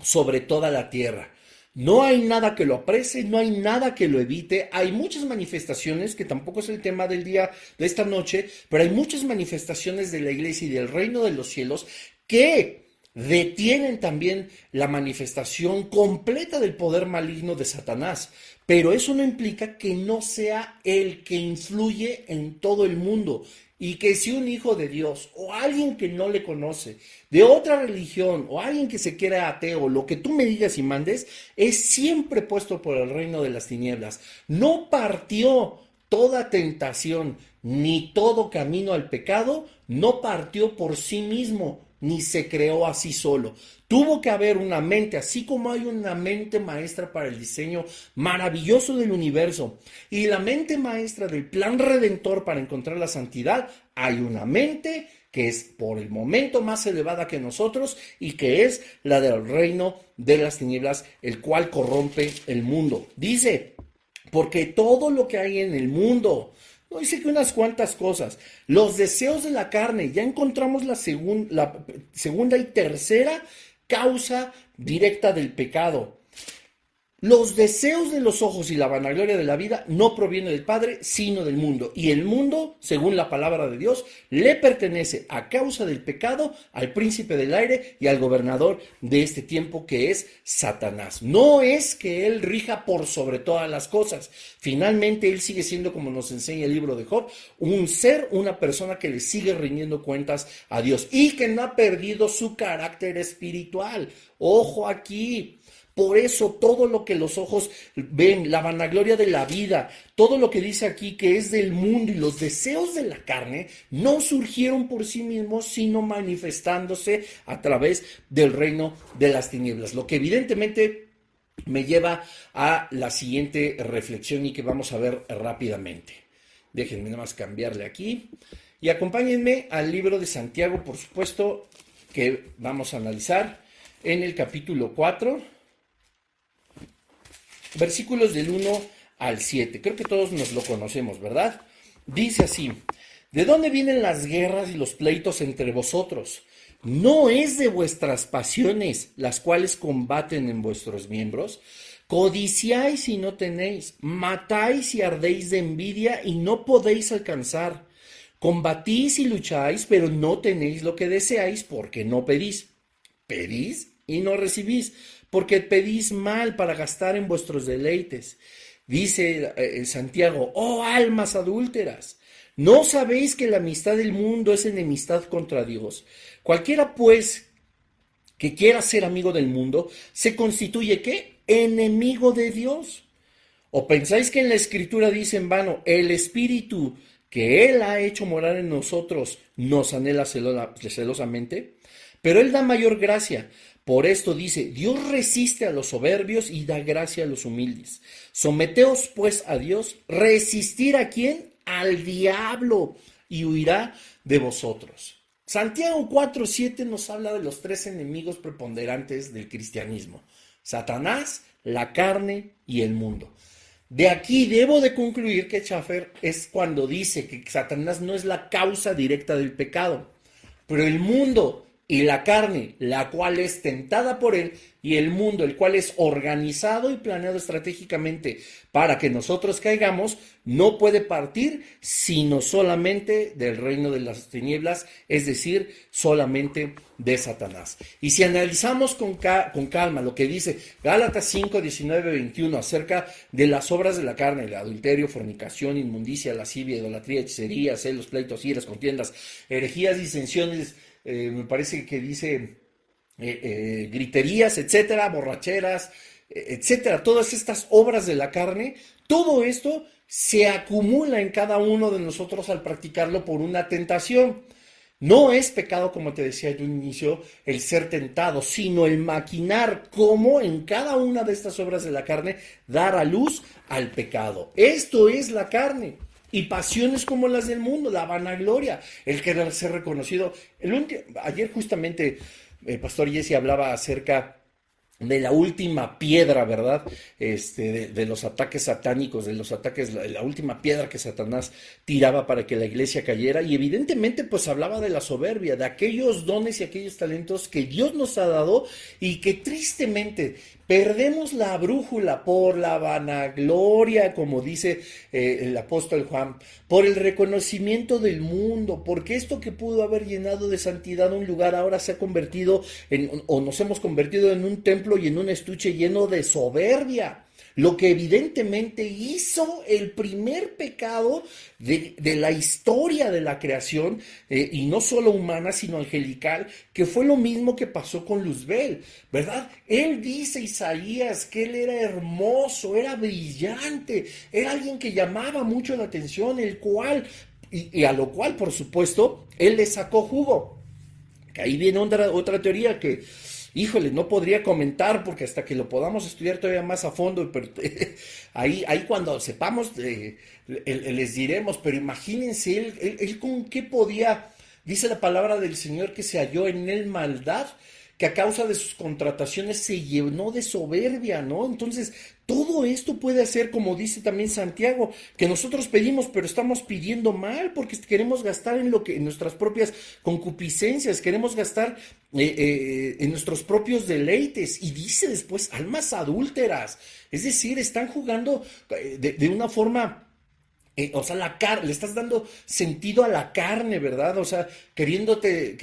sobre toda la tierra. No hay nada que lo aprese, no hay nada que lo evite. Hay muchas manifestaciones, que tampoco es el tema del día de esta noche, pero hay muchas manifestaciones de la iglesia y del reino de los cielos que detienen también la manifestación completa del poder maligno de Satanás. Pero eso no implica que no sea el que influye en todo el mundo. y que si un hijo de Dios o alguien que no le conoce, de otra religión o alguien que se quiera ateo, lo que tú me digas y mandes, es siempre puesto por el reino de las tinieblas. No partió toda tentación ni todo camino al pecado, no partió por sí mismo, ni se creó así solo. Tuvo que haber una mente, así como hay una mente maestra para el diseño maravilloso del universo y la mente maestra del plan redentor para encontrar la santidad, hay una mente que es por el momento más elevada que nosotros y que es la del reino de las tinieblas, el cual corrompe el mundo. Dice, porque todo lo que hay en el mundo, no dice que unas cuantas cosas, los deseos de la carne, ya encontramos la segunda y tercera causa directa del pecado. Los deseos de los ojos y la vanagloria de la vida no provienen del Padre, sino del mundo. Y el mundo, según la palabra de Dios, le pertenece a causa del pecado al príncipe del aire y al gobernador de este tiempo, que es Satanás. No es que él rija por sobre todas las cosas. Finalmente, él sigue siendo, como nos enseña el libro de Job, un ser, una persona que le sigue rindiendo cuentas a Dios y que no ha perdido su carácter espiritual. Ojo aquí. Por eso todo lo que los ojos ven, la vanagloria de la vida, todo lo que dice aquí que es del mundo y los deseos de la carne, no surgieron por sí mismos, sino manifestándose a través del reino de las tinieblas. Lo que evidentemente me lleva a la siguiente reflexión y que vamos a ver rápidamente. Déjenme nada más cambiarle aquí y acompáñenme al libro de Santiago, por supuesto, que vamos a analizar en el capítulo 4. Versículos del 1 al 7. Creo que todos nos lo conocemos, ¿verdad? Dice así: ¿de dónde vienen las guerras y los pleitos entre vosotros? ¿No es de vuestras pasiones las cuales combaten en vuestros miembros? Codiciáis y no tenéis, matáis y ardéis de envidia y no podéis alcanzar. Combatís y lucháis, pero no tenéis lo que deseáis porque no pedís. Pedís y no recibís, porque pedís mal para gastar en vuestros deleites. Dice Santiago: oh almas adúlteras, ¿no sabéis que la amistad del mundo es enemistad contra Dios? Cualquiera pues que quiera ser amigo del mundo, se constituye ¿qué? Enemigo de Dios. ¿O pensáis que en la Escritura dice en vano: el Espíritu que Él ha hecho morar en nosotros nos anhela celosamente? Pero Él da mayor gracia. Por esto dice: Dios resiste a los soberbios y da gracia a los humildes. Someteos pues a Dios. ¿Resistir a quién? Al diablo, y huirá de vosotros. Santiago 4:7 nos habla de los tres enemigos preponderantes del cristianismo: Satanás, la carne y el mundo. De aquí debo de concluir que Schaffer es cuando dice que Satanás no es la causa directa del pecado, pero el mundo y la carne, la cual es tentada por él, y el mundo, el cual es organizado y planeado estratégicamente para que nosotros caigamos, no puede partir sino solamente del reino de las tinieblas, es decir, solamente de Satanás. Y si analizamos con calma lo que dice Gálatas 5, 19, 21 acerca de las obras de la carne: el adulterio, fornicación, inmundicia, lascivia, idolatría, hechicería, celos, pleitos, iras, contiendas, herejías, disensiones, me parece que dice griterías, etcétera, borracheras, etcétera, todas estas obras de la carne, todo esto se acumula en cada uno de nosotros al practicarlo por una tentación. No es pecado, como te decía yo al inicio, el ser tentado, sino el maquinar cómo en cada una de estas obras de la carne dar a luz al pecado. Esto es la carne. Y pasiones como las del mundo, la vanagloria, el querer ser reconocido. Ayer justamente el pastor Jesse hablaba acerca de la última piedra, ¿verdad? De los ataques satánicos, de los ataques, la última piedra que Satanás tiraba para que la iglesia cayera, y evidentemente pues hablaba de la soberbia, de aquellos dones y aquellos talentos que Dios nos ha dado y que tristemente perdemos la brújula por la vanagloria, como dice el apóstol Juan, por el reconocimiento del mundo, porque esto que pudo haber llenado de santidad un lugar ahora se ha convertido o nos hemos convertido en un templo y en un estuche lleno de soberbia. lo que evidentemente hizo el primer pecado de la historia de la creación, y no solo humana, sino angelical, que fue lo mismo que pasó con Luzbel, ¿verdad? Él dice, Isaías, que él era hermoso, era brillante, era alguien que llamaba mucho la atención, el cual, y a lo cual, por supuesto, él le sacó jugo. Que ahí viene otra teoría que, híjole, no podría comentar porque hasta que lo podamos estudiar todavía más a fondo, pero ahí cuando sepamos les diremos, pero imagínense él con qué podía, dice la palabra del Señor que se halló en él maldad, que a causa de sus contrataciones se llenó de soberbia, ¿no? Entonces, todo esto puede hacer, como dice también Santiago, que nosotros pedimos, pero estamos pidiendo mal, porque queremos gastar en nuestras propias concupiscencias, queremos gastar en nuestros propios deleites, y dice después, almas adúlteras, es decir, están jugando de una forma. O sea, le estás dando sentido a la carne, ¿verdad? O sea, queriéndote,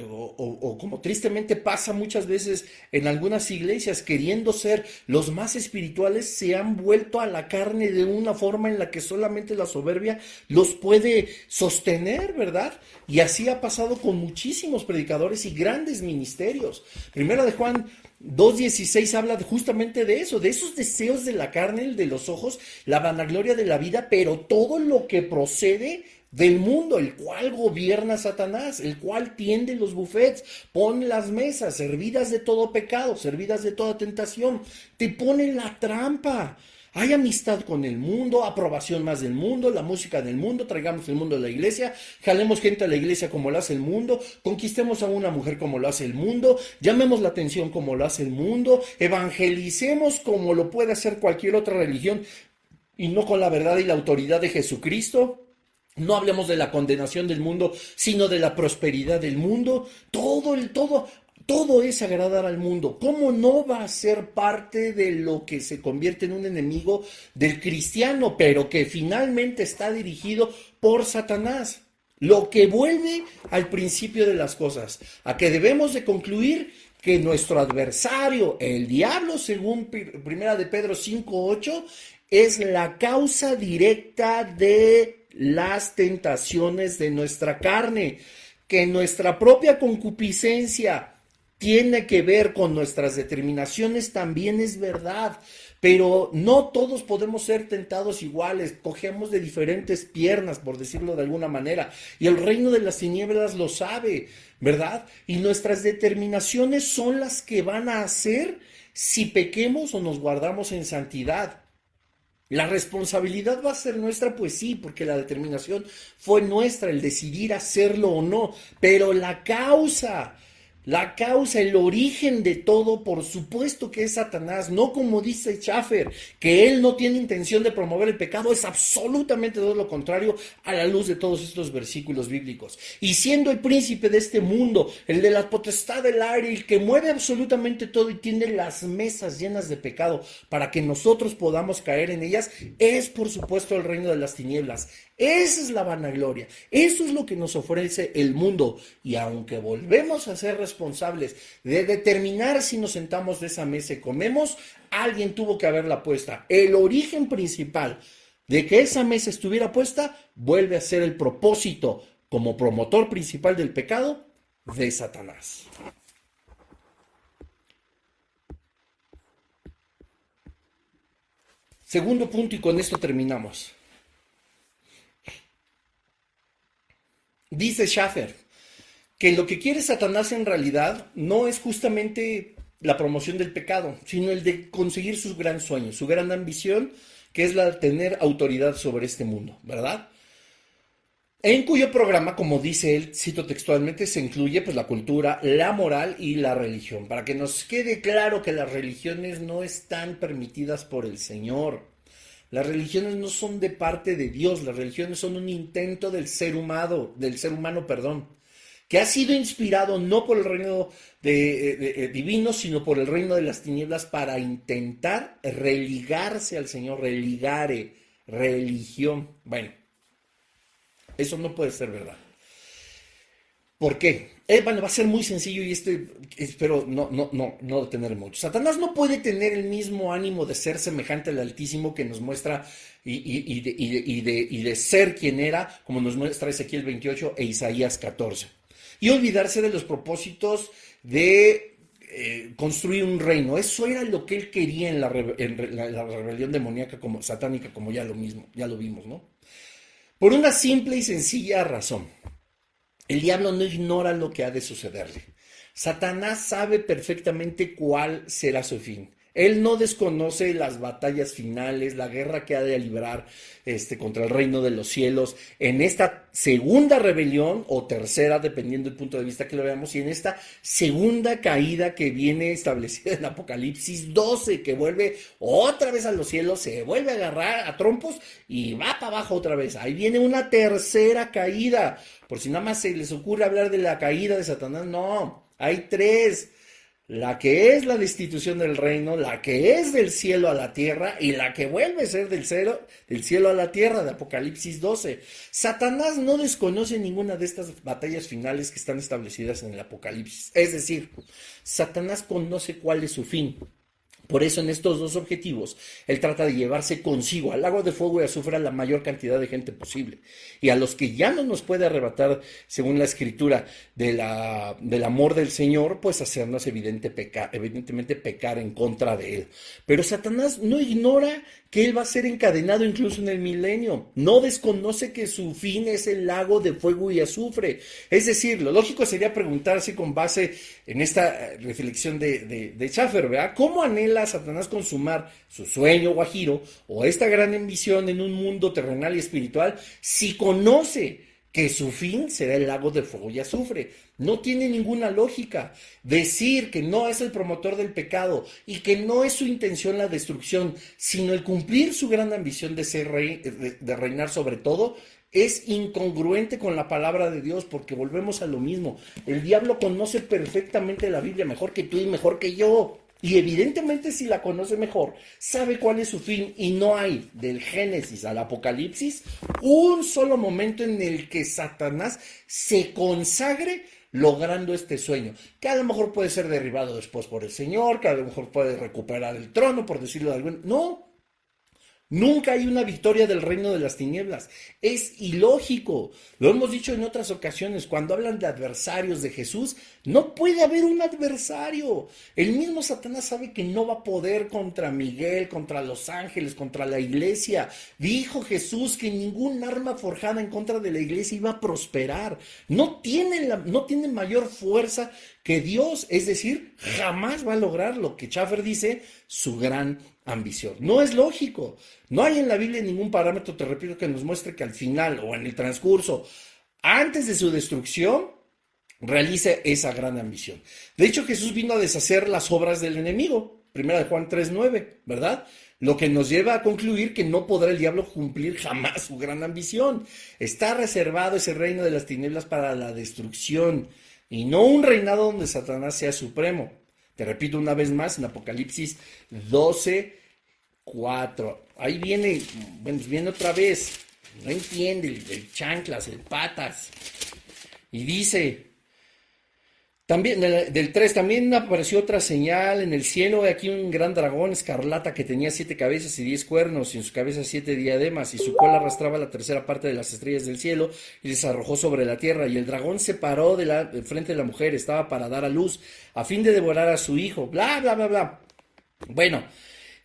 o como tristemente pasa muchas veces en algunas iglesias, queriendo ser los más espirituales, se han vuelto a la carne de una forma en la que solamente la soberbia los puede sostener, ¿verdad? Y así ha pasado con muchísimos predicadores y grandes ministerios. Primera de Juan 2:16 habla justamente de eso, de esos deseos de la carne, el de los ojos, la vanagloria de la vida, pero todo lo que procede del mundo, el cual gobierna Satanás, el cual tiende los buffets, pone las mesas, servidas de todo pecado, servidas de toda tentación, te pone la trampa. Hay amistad con el mundo, aprobación más del mundo, la música del mundo, traigamos el mundo a la iglesia, jalemos gente a la iglesia como lo hace el mundo, conquistemos a una mujer como lo hace el mundo, llamemos la atención como lo hace el mundo, evangelicemos como lo puede hacer cualquier otra religión y no con la verdad y la autoridad de Jesucristo. No hablemos de la condenación del mundo, sino de la prosperidad del mundo. Todo es agradar al mundo. ¿Cómo no va a ser parte de lo que se convierte en un enemigo del cristiano, pero que finalmente está dirigido por Satanás? Lo que vuelve al principio de las cosas, a que debemos de concluir que nuestro adversario, el diablo, según Primera de Pedro 5:8, es la causa directa de las tentaciones de nuestra carne, que nuestra propia concupiscencia tiene que ver con nuestras determinaciones, también es verdad, pero no todos podemos ser tentados iguales, cogemos de diferentes piernas, por decirlo de alguna manera, y el reino de las tinieblas lo sabe, ¿verdad? Y nuestras determinaciones son las que van a hacer si pequemos o nos guardamos en santidad. La responsabilidad va a ser nuestra, pues sí, porque la determinación fue nuestra, el decidir hacerlo o no, pero la causa, el origen de todo, por supuesto que es Satanás, no como dice Schaffer, que él no tiene intención de promover el pecado, es absolutamente todo lo contrario a la luz de todos estos versículos bíblicos. Y siendo el príncipe de este mundo, el de la potestad del aire, el que mueve absolutamente todo y tiene las mesas llenas de pecado para que nosotros podamos caer en ellas, es por supuesto el reino de las tinieblas. Esa es la vanagloria, eso es lo que nos ofrece el mundo, y aunque volvemos a ser responsables de determinar si nos sentamos de esa mesa y comemos, alguien tuvo que haberla puesta. El origen principal de que esa mesa estuviera puesta vuelve a ser el propósito como promotor principal del pecado de Satanás. Segundo punto, y con esto terminamos. Dice Schaffer que lo que quiere Satanás en realidad no es justamente la promoción del pecado, sino el de conseguir su gran sueño, su gran ambición, que es la de tener autoridad sobre este mundo, ¿verdad? En cuyo programa, como dice él, cito textualmente, se incluye pues la cultura, la moral y la religión, para que nos quede claro que las religiones no están permitidas por el Señor. Las religiones no son de parte de Dios, las religiones son un intento del ser humano, que ha sido inspirado no por el reino divino, sino por el reino de las tinieblas para intentar religarse al Señor, religare, religión. Bueno, eso no puede ser verdad. ¿Por qué? Bueno, va a ser muy sencillo y espero no tener mucho. Satanás no puede tener el mismo ánimo de ser semejante al Altísimo que nos muestra y de ser quien era, como nos muestra Ezequiel 28 e Isaías 14. Y olvidarse de los propósitos de construir un reino. Eso era lo que él quería en la rebelión demoníaca como satánica, como ya lo vimos, ¿no? Por una simple y sencilla razón. El diablo no ignora lo que ha de sucederle. Satanás sabe perfectamente cuál será su fin. Él no desconoce las batallas finales, la guerra que ha de librar contra el reino de los cielos en esta segunda rebelión o tercera, dependiendo del punto de vista que lo veamos, y en esta segunda caída que viene establecida en Apocalipsis 12, que vuelve otra vez a los cielos, se vuelve a agarrar a trompos y va para abajo otra vez. Ahí viene una tercera caída. Por si nada más se les ocurre hablar de la caída de Satanás, no, hay tres. La que es la destitución del reino, la que es del cielo a la tierra y la que vuelve a ser del cielo a la tierra de Apocalipsis 12. Satanás no desconoce ninguna de estas batallas finales que están establecidas en el Apocalipsis. Es decir, Satanás conoce cuál es su fin. Por eso en estos dos objetivos, él trata de llevarse consigo al lago de fuego y azufre a la mayor cantidad de gente posible. Y a los que ya no nos puede arrebatar, según la escritura, del amor del Señor, pues hacernos evidentemente pecar en contra de él. Pero Satanás no ignora que él va a ser encadenado incluso en el milenio. No desconoce que su fin es el lago de fuego y azufre. Es decir, lo lógico sería preguntarse con base en esta reflexión de Schaffer, ¿verdad? ¿Cómo anhela Satanás consumar su sueño guajiro o esta gran ambición en un mundo terrenal y espiritual si conoce que su fin será el lago de fuego y azufre? No tiene ninguna lógica. Decir que no es el promotor del pecado y que no es su intención la destrucción, sino el cumplir su gran ambición de ser rey, de reinar sobre todo, es incongruente con la palabra de Dios, porque volvemos a lo mismo. El diablo conoce perfectamente la Biblia mejor que tú y mejor que yo. Y evidentemente si la conoce mejor, sabe cuál es su fin, y no hay del Génesis al Apocalipsis un solo momento en el que Satanás se consagre logrando este sueño, que a lo mejor puede ser derribado después por el Señor, que a lo mejor puede recuperar el trono, por decirlo de algún... No. Nunca hay una victoria del reino de las tinieblas. Es ilógico. Lo hemos dicho en otras ocasiones. Cuando hablan de adversarios de Jesús, no puede haber un adversario. El mismo Satanás sabe que no va a poder contra Miguel, contra los ángeles, contra la iglesia. Dijo Jesús que ningún arma forjada en contra de la iglesia iba a prosperar. No tiene mayor fuerza que Dios. Es decir, jamás va a lograr lo que Schaffer dice, su gran ambición. No es lógico. No hay en la Biblia ningún parámetro, te repito, que nos muestre que al final o en el transcurso, antes de su destrucción, realice esa gran ambición. De hecho, Jesús vino a deshacer las obras del enemigo. Primera de Juan 3:9, ¿verdad? Lo que nos lleva a concluir que no podrá el diablo cumplir jamás su gran ambición. Está reservado ese reino de las tinieblas para la destrucción y no un reinado donde Satanás sea supremo. Te repito una vez más en Apocalipsis 12:4. Ahí viene otra vez. No entiende el chanclas, el patas. Y dice, también del 3, también apareció otra señal en el cielo. Aquí un gran dragón escarlata que tenía 7 cabezas y 10 cuernos, y en sus cabezas 7 diademas, y su cola arrastraba la tercera parte de las estrellas del cielo y les arrojó sobre la tierra. Y el dragón se paró de frente de la mujer, estaba para dar a luz, a fin de devorar a su hijo. Bla, bla, bla, bla. Bueno,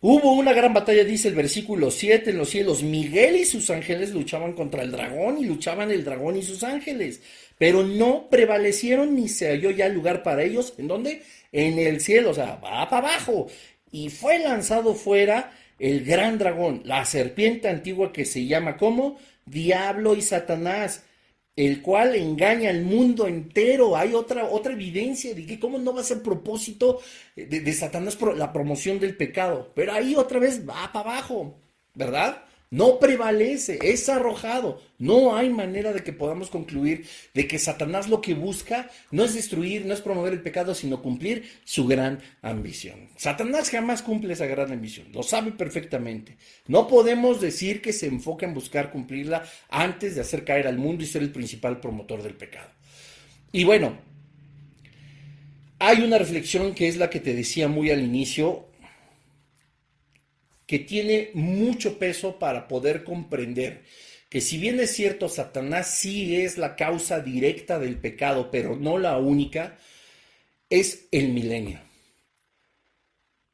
hubo una gran batalla, dice el versículo 7, en los cielos. Miguel y sus ángeles luchaban contra el dragón, y luchaban el dragón y sus ángeles, pero no prevalecieron ni se halló ya lugar para ellos. ¿En dónde? En el cielo, o sea, va para abajo. Y fue lanzado fuera el gran dragón, la serpiente antigua que se llama ¿cómo? Diablo y Satanás, el cual engaña al mundo entero. Hay otra evidencia de que cómo no va a ser propósito de Satanás la promoción del pecado. Pero ahí otra vez va para abajo, ¿verdad? No prevalece, es arrojado. No hay manera de que podamos concluir de que Satanás lo que busca no es destruir, no es promover el pecado, sino cumplir su gran ambición. Satanás jamás cumple esa gran ambición, lo sabe perfectamente. No podemos decir que se enfoca en buscar cumplirla antes de hacer caer al mundo y ser el principal promotor del pecado. Y bueno, hay una reflexión que es la que te decía muy al inicio, que tiene mucho peso para poder comprender que si bien es cierto, Satanás sí es la causa directa del pecado, pero no la única, es el milenio.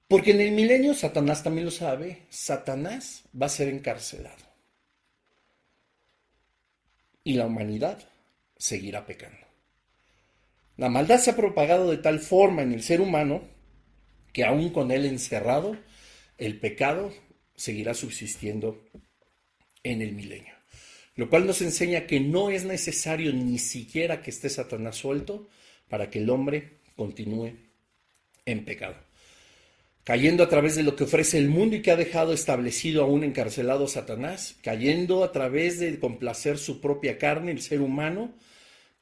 Porque en el milenio, Satanás también lo sabe, Satanás va a ser encarcelado y la humanidad seguirá pecando. La maldad se ha propagado de tal forma en el ser humano que aún con él encerrado, el pecado seguirá subsistiendo en el milenio. Lo cual nos enseña que no es necesario ni siquiera que esté Satanás suelto para que el hombre continúe en pecado, cayendo a través de lo que ofrece el mundo y que ha dejado establecido a un encarcelado Satanás, cayendo a través de complacer su propia carne, el ser humano,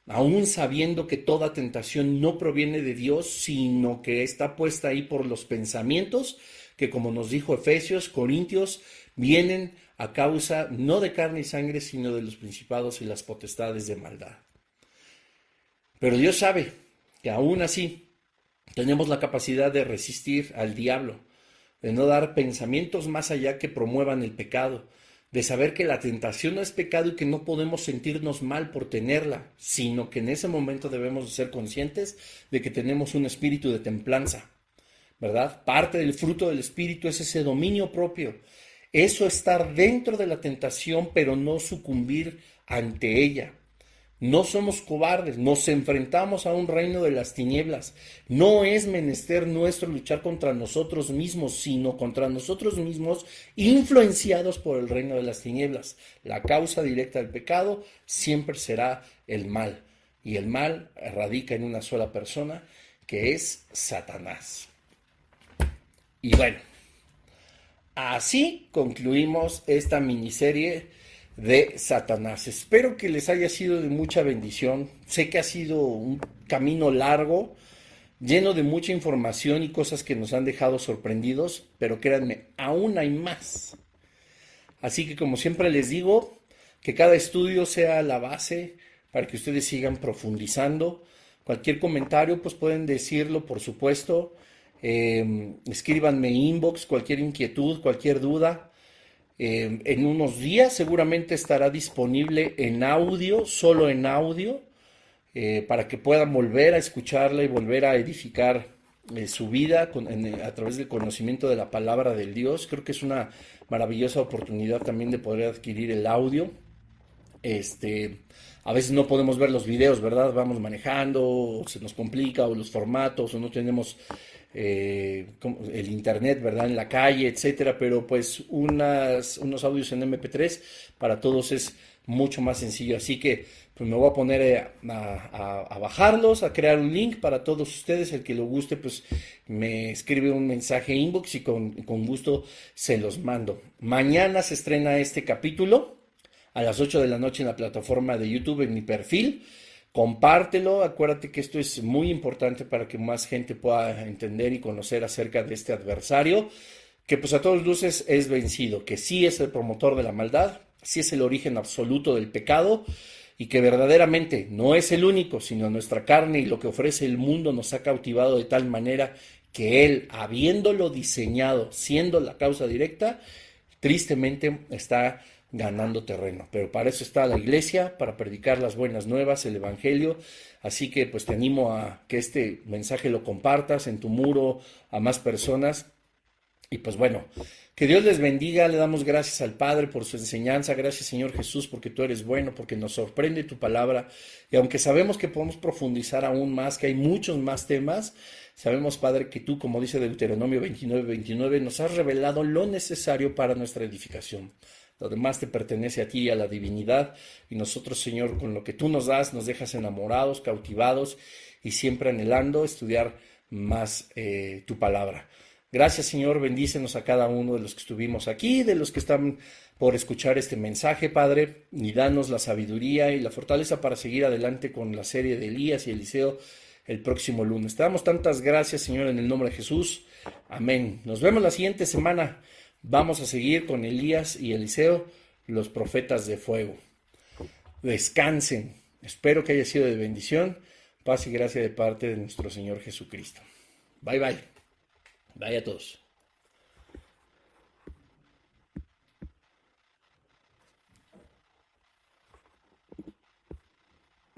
aún sabiendo que toda tentación no proviene de Dios, sino que está puesta ahí por los pensamientos que, como nos dijo Efesios, Corintios, vienen a causa no de carne y sangre, sino de los principados y las potestades de maldad. Pero Dios sabe que aún así tenemos la capacidad de resistir al diablo, de no dar pensamientos más allá que promuevan el pecado, de saber que la tentación no es pecado y que no podemos sentirnos mal por tenerla, sino que en ese momento debemos ser conscientes de que tenemos un espíritu de templanza, ¿verdad? Parte del fruto del espíritu es ese dominio propio, eso estar dentro de la tentación pero no sucumbir ante ella. No somos cobardes, nos enfrentamos a un reino de las tinieblas. No es menester nuestro luchar contra nosotros mismos, sino contra nosotros mismos influenciados por el reino de las tinieblas. La causa directa del pecado siempre será el mal. Y el mal radica en una sola persona, que es Satanás. Y bueno, así concluimos esta miniserie de Satanás. Espero que les haya sido de mucha bendición. Sé que ha sido un camino largo, lleno de mucha información y cosas que nos han dejado sorprendidos, pero créanme, aún hay más. Así que como siempre les digo, que cada estudio sea la base para que ustedes sigan profundizando. Cualquier comentario, pues pueden decirlo, por supuesto. Escríbanme inbox, cualquier inquietud, cualquier duda. En unos días seguramente estará disponible en audio, solo en audio, para que puedan volver a escucharla y volver a edificar su vida a través del conocimiento de la palabra del Dios. Creo que es una maravillosa oportunidad también de poder adquirir el audio. A veces no podemos ver los videos, ¿verdad? Vamos manejando, o se nos complica, o los formatos, o no tenemos el internet, ¿verdad? En la calle, etcétera, pero pues unos audios en MP3 para todos es mucho más sencillo. Así que pues me voy a poner a bajarlos, a crear un link para todos ustedes. El que lo guste, pues me escribe un mensaje inbox y con gusto se los mando. Mañana se estrena este capítulo a las 8 de la noche en la plataforma de YouTube, en mi perfil. Compártelo, acuérdate que esto es muy importante para que más gente pueda entender y conocer acerca de este adversario, que pues a todas luces es vencido, que sí es el promotor de la maldad, sí es el origen absoluto del pecado, y que verdaderamente no es el único, sino nuestra carne y lo que ofrece el mundo nos ha cautivado de tal manera que él, habiéndolo diseñado, siendo la causa directa, tristemente está ganando terreno. Pero para eso está la iglesia, para predicar las buenas nuevas, el evangelio. Así que pues te animo a que este mensaje lo compartas en tu muro a más personas. Y pues bueno, que Dios les bendiga. Le damos gracias al Padre por su enseñanza. Gracias, Señor Jesús, porque tú eres bueno, porque nos sorprende tu palabra. Y aunque sabemos que podemos profundizar aún más, que hay muchos más temas, sabemos, Padre, que tú, como dice Deuteronomio 29:29, nos has revelado lo necesario para nuestra edificación. Lo demás te pertenece a ti y a la divinidad. Y nosotros, Señor, con lo que tú nos das, nos dejas enamorados, cautivados y siempre anhelando estudiar más tu palabra. Gracias, Señor, bendícenos a cada uno de los que estuvimos aquí, de los que están por escuchar este mensaje, Padre, y danos la sabiduría y la fortaleza para seguir adelante con la serie de Elías y Eliseo el próximo lunes. Te damos tantas gracias, Señor, en el nombre de Jesús. Amén. Nos vemos la siguiente semana. Vamos a seguir con Elías y Eliseo, los profetas de fuego. Descansen. Espero que haya sido de bendición. Paz y gracia de parte de nuestro Señor Jesucristo. Bye bye. Bye a todos.